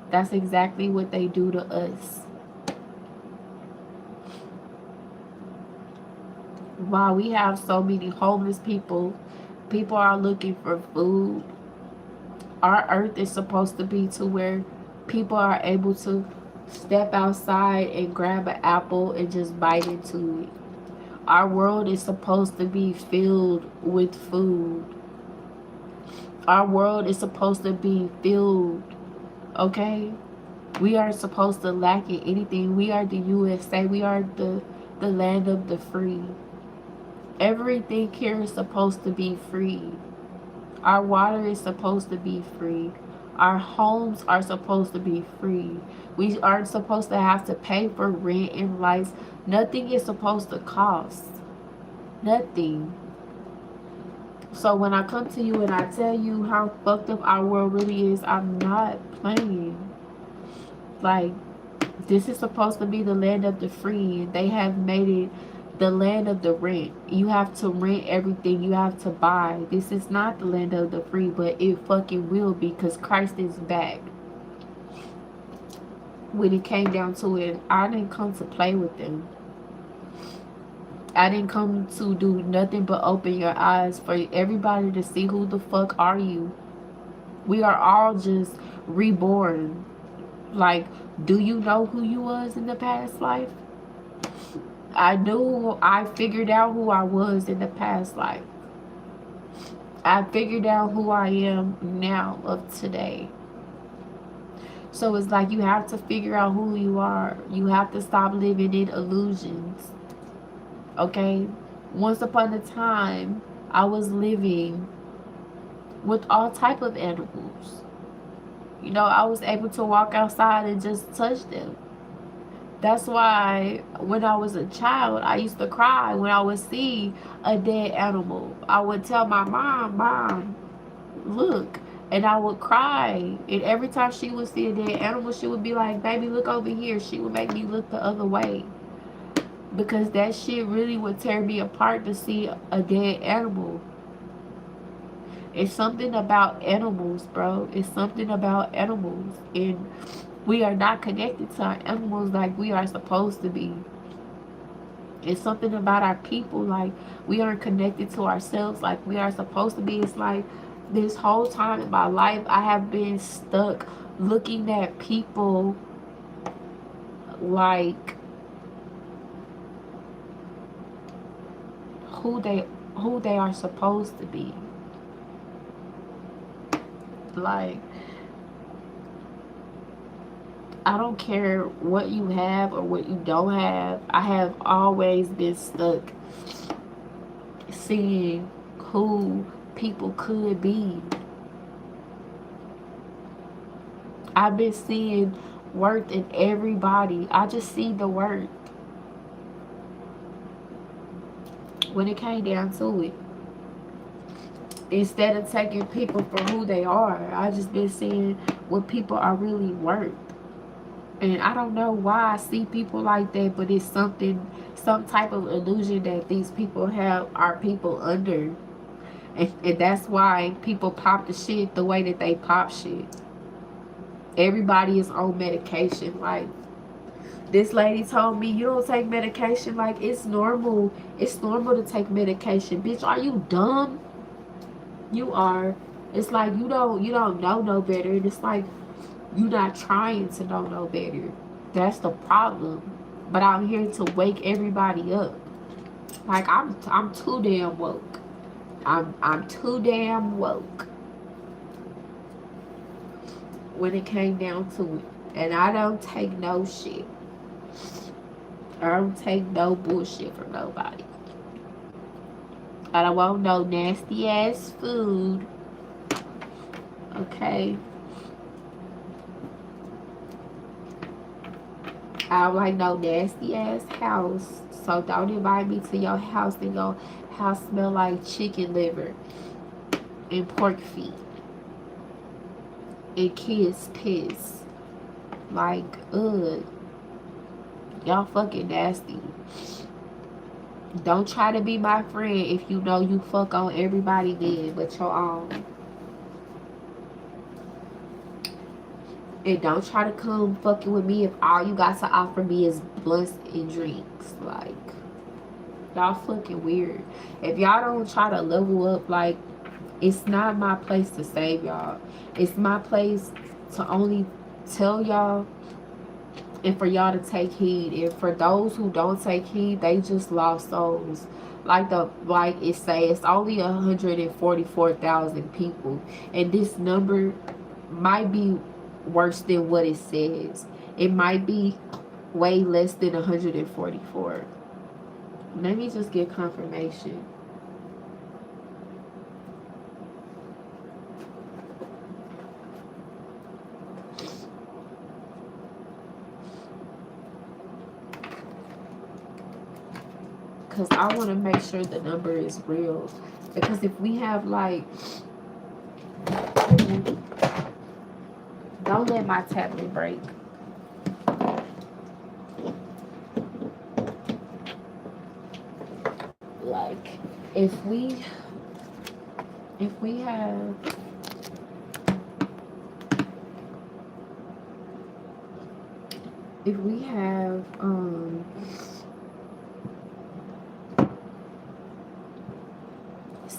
A: that's exactly what they do to us. While we have so many homeless people, people are looking for food. Our earth is supposed to be to where people are able to step outside and grab an apple and just bite into it. Our world is supposed to be filled with food. Our world is supposed to be filled, okay? We are supposed to lack in anything. We are the USA. We are the land of the free. Everything here is supposed to be free. Our water is supposed to be free. Our homes are supposed to be free. We aren't supposed to have to pay for rent and lights. Nothing is supposed to cost. Nothing. So when I come to you and I tell you how fucked up our world really is, I'm not playing. Like, this is supposed to be the land of the free, and they have made it the land of the rent. You have to rent everything, you have to buy. This is not the land of the free, but it fucking will be, because Christ is back. When it came down to it, I didn't come to play with them. I didn't come to do nothing but open your eyes for everybody to see who the fuck are you. We are all just reborn. Like, do you know who you was in the past life? I figured out who I was in the past life. I figured out who I am now of today. So it's like you have to figure out who you are. You have to stop living in illusions. Okay? Once upon a time, I was living with all type of animals. You know, I was able to walk outside and just touch them. That's why when I was a child, I used to cry when I would see a dead animal. I would tell my mom, Mom, look. And I would cry. And every time she would see a dead animal, she would be like, baby, look over here. She would make me look the other way. Because that shit really would tear me apart to see a dead animal. It's something about animals, bro. It's something about animals. And we are not connected to our animals like we are supposed to be. It's something about our people, like we aren't connected to ourselves like we are supposed to be. It's like this whole time in my life I have been stuck looking at people like who they are supposed to be. Like, I don't care what you have or what you don't have. I have always been stuck seeing who people could be. I've been seeing worth in everybody. I just see the worth. When it came down to it, instead of taking people for who they are, I just been seeing what people are really worth. And I don't know why I see people like that, but it's something, some type of illusion that these people have our people under. And that's why people pop the shit the way that they pop shit. Everybody is on medication. Like, this lady told me, you don't take medication. Like, it's normal. It's normal to take medication. Bitch, are you dumb? You are. It's like you don't know no better. And it's like you not trying to know no better. That's the problem. But I'm here to wake everybody up. Like, I'm too damn woke. I'm too damn woke when it came down to it. And I don't take no shit. I don't take no bullshit from nobody. I don't want no nasty ass food. Okay? I don't like no nasty ass house. So don't invite me to your house and your house smell like chicken liver and pork feet and kids piss. Like, ugh. Y'all fucking nasty. Don't try to be my friend if you know you fuck on everybody then but your own. And don't try to come fucking with me if all you got to offer me is blunts and drinks. Like, y'all fucking weird. If y'all don't try to level up, like, it's not my place to save y'all. It's my place to only tell y'all and for y'all to take heed. And for those who don't take heed, they just lost souls. Like it say, it's only 144,000 people, and this number might be worse than what it says. It might be way less than 144. Let me just get confirmation. Because I want to make sure the number is real. Because if we have like, don't let my tablet break. Like, if we have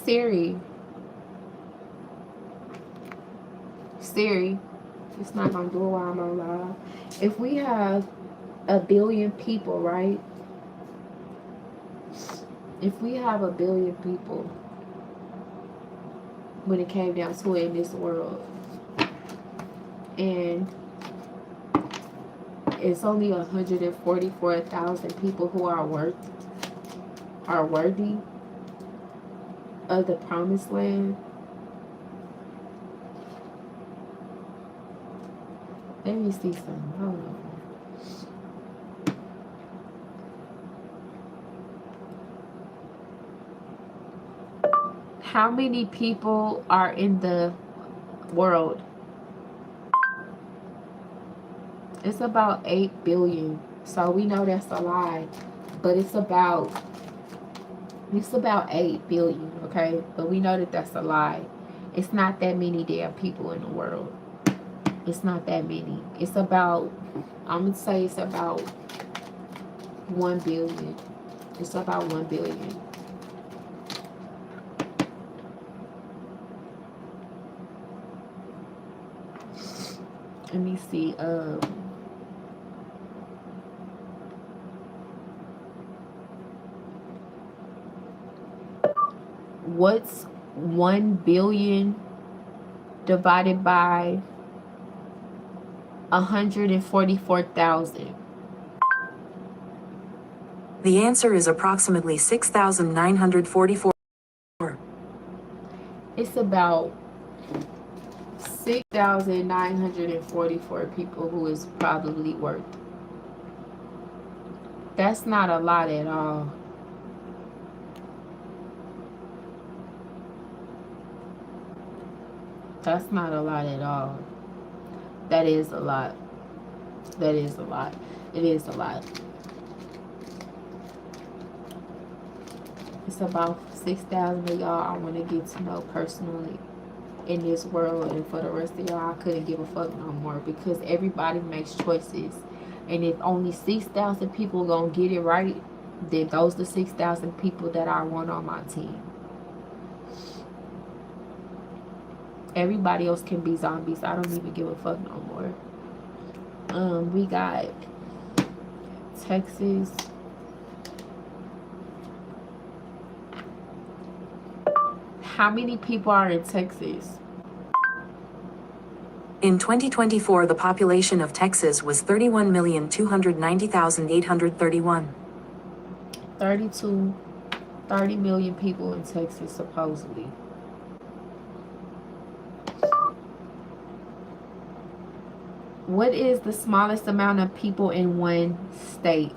A: Siri, it's not gonna do it while I'm on live. If we have a billion people, right? If we have a billion people, when it came down to it in this world, and it's only 144,000 people who are worthy of the promised land. Let me see something. Hold on. How many people are in the world? It's about 8 billion. So we know that's a lie. But it's about 8 billion, okay? But we know that that's a lie. It's not that many damn people in the world. It's not that many. It's about, I'm going to say it's about 1 billion. It's about 1 billion. Let me see. What's 1 billion divided by 144,000?
B: The answer is approximately 6,944.
A: It's about 6,944 people who is probably worth. That's not a lot at all. That's not a lot at all. That is a lot. That is a lot. It is a lot. It's about 6,000 of y'all I want to get to know personally in this world, and for the rest of y'all I couldn't give a fuck no more, because everybody makes choices, and if only 6,000 people gonna get it right, then those are the 6,000 people that I want on my team. Everybody else can be zombies. I don't even give a fuck no more. We got Texas. How many people are in Texas?
B: In 2024, the population of Texas was 31,290,831.
A: 30 million people in Texas, supposedly. What is the smallest amount of people in one state?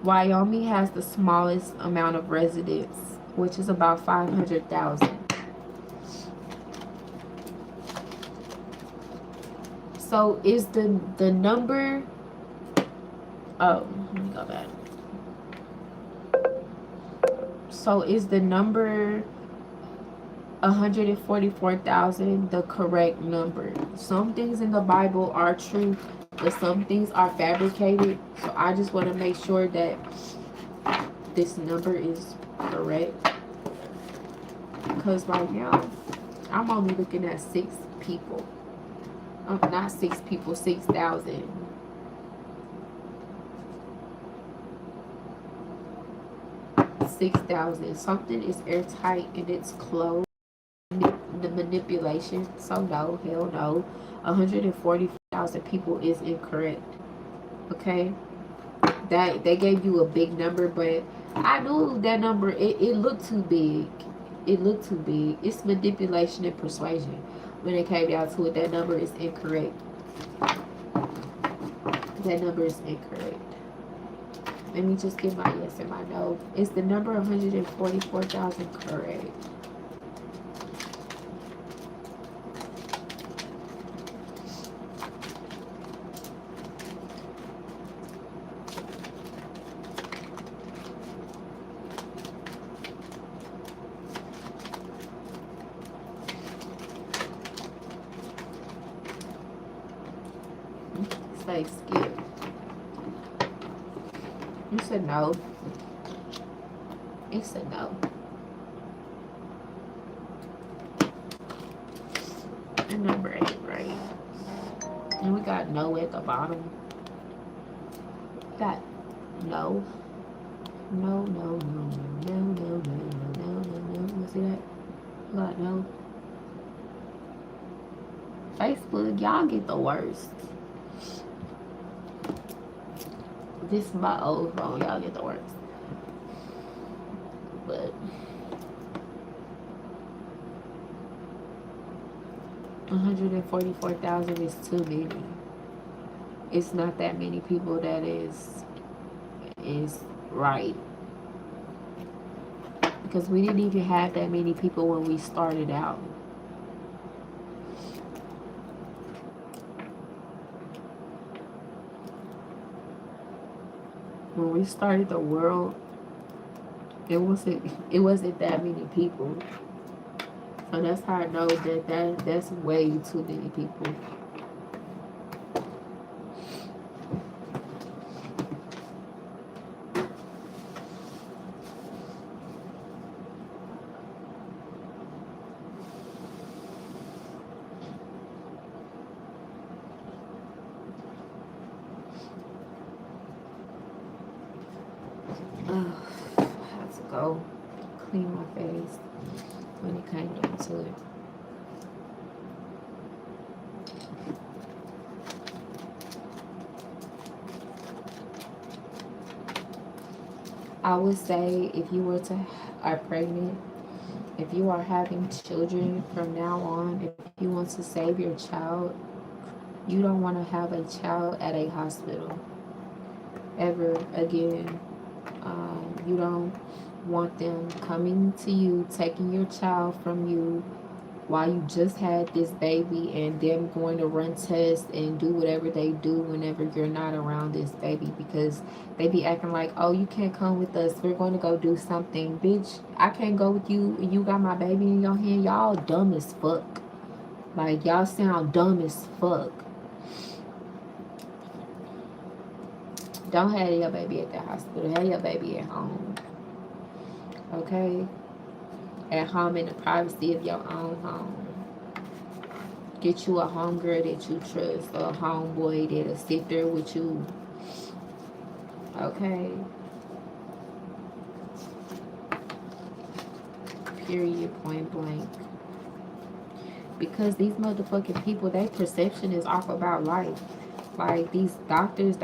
A: Wyoming has the smallest amount of residents, which is about 500,000. So is the number, oh, let me go back. So is the number 144,000 the correct number? Some things in the Bible are true, but some things are fabricated. So I just want to make sure that this number is correct, because right now I'm only looking at 6 people. Not 6 people, 6,000. Something is airtight and it's closed. The manipulation. So no, hell no. 140,000 people is incorrect. Okay, that they gave you a big number, but I knew that number. It looked too big. It looked too big. It's manipulation and persuasion. When it came down to it, that number is incorrect. That number is incorrect. Let me just get my yes and my no. Is the number 144,000 correct? Say skip. You said no. It said no. And number 8, right? And we got no at the bottom. Got no. No, no, no, no, no, no, no, no, no, no. You see that? We got no. Facebook, y'all get the worst. This is my old phone. Y'all get the worst. But 144,000 is too many. It's not that many people that is right. Because we didn't even have that many people when we started out. When we started the world, it wasn't that many people. So that's how I know that's way too many people. I had to go clean my face when it came down to it. I would say if you are pregnant, if you are having children from now on, if you want to save your child, you don't want to have a child at a hospital ever again. You don't want them coming to you, taking your child from you while you just had this baby, and them going to run tests and do whatever they do whenever you're not around this baby, because they be acting like, oh, you can't come with us, we're going to go do something. Bitch, I can't go with you and you got my baby in your hand. Y'all dumb as fuck. Like, y'all sound dumb as fuck. Don't have your baby at the hospital. Have your baby at home. Okay? At home, in the privacy of your own home. Get you a homegirl that you trust, or a homeboy that'll sit there with you. Okay? Period, point blank. Because these motherfucking people, their perception is off about life. Like, these doctors,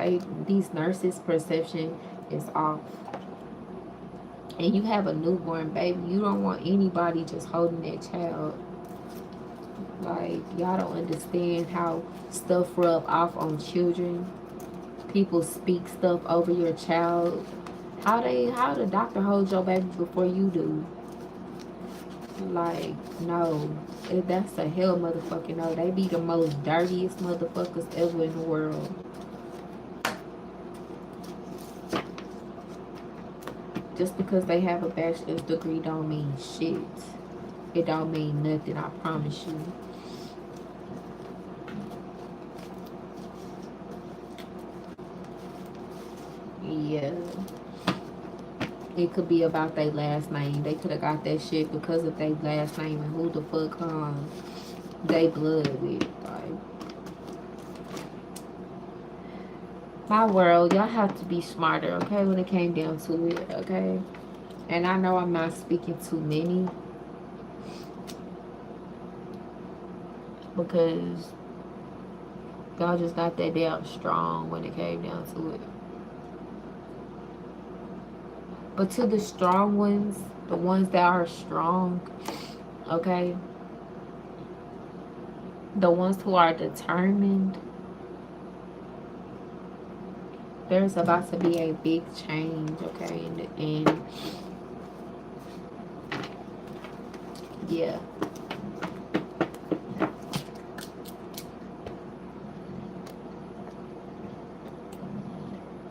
A: these nurses' perception is off. And you have a newborn baby, you don't want anybody just holding that child. Like, y'all don't understand how stuff rub off on children. People speak stuff over your child. How the doctor holds your baby before you do? Like, no. That's a hell motherfucking no. They be the most dirtiest motherfuckers ever in the world. Just because they have a bachelor's degree don't mean shit. It don't mean nothing, I promise you. Yeah. It could be about their last name. They could have got that shit because of their last name and who the fuck they blood with. Like, my world, y'all have to be smarter, okay, when it came down to it, okay? And I know I'm not speaking to many, because y'all just got that damn strong when it came down to it. But to the strong ones, the ones that are strong, okay, the ones who are determined, There's about to be a big change, okay? And yeah.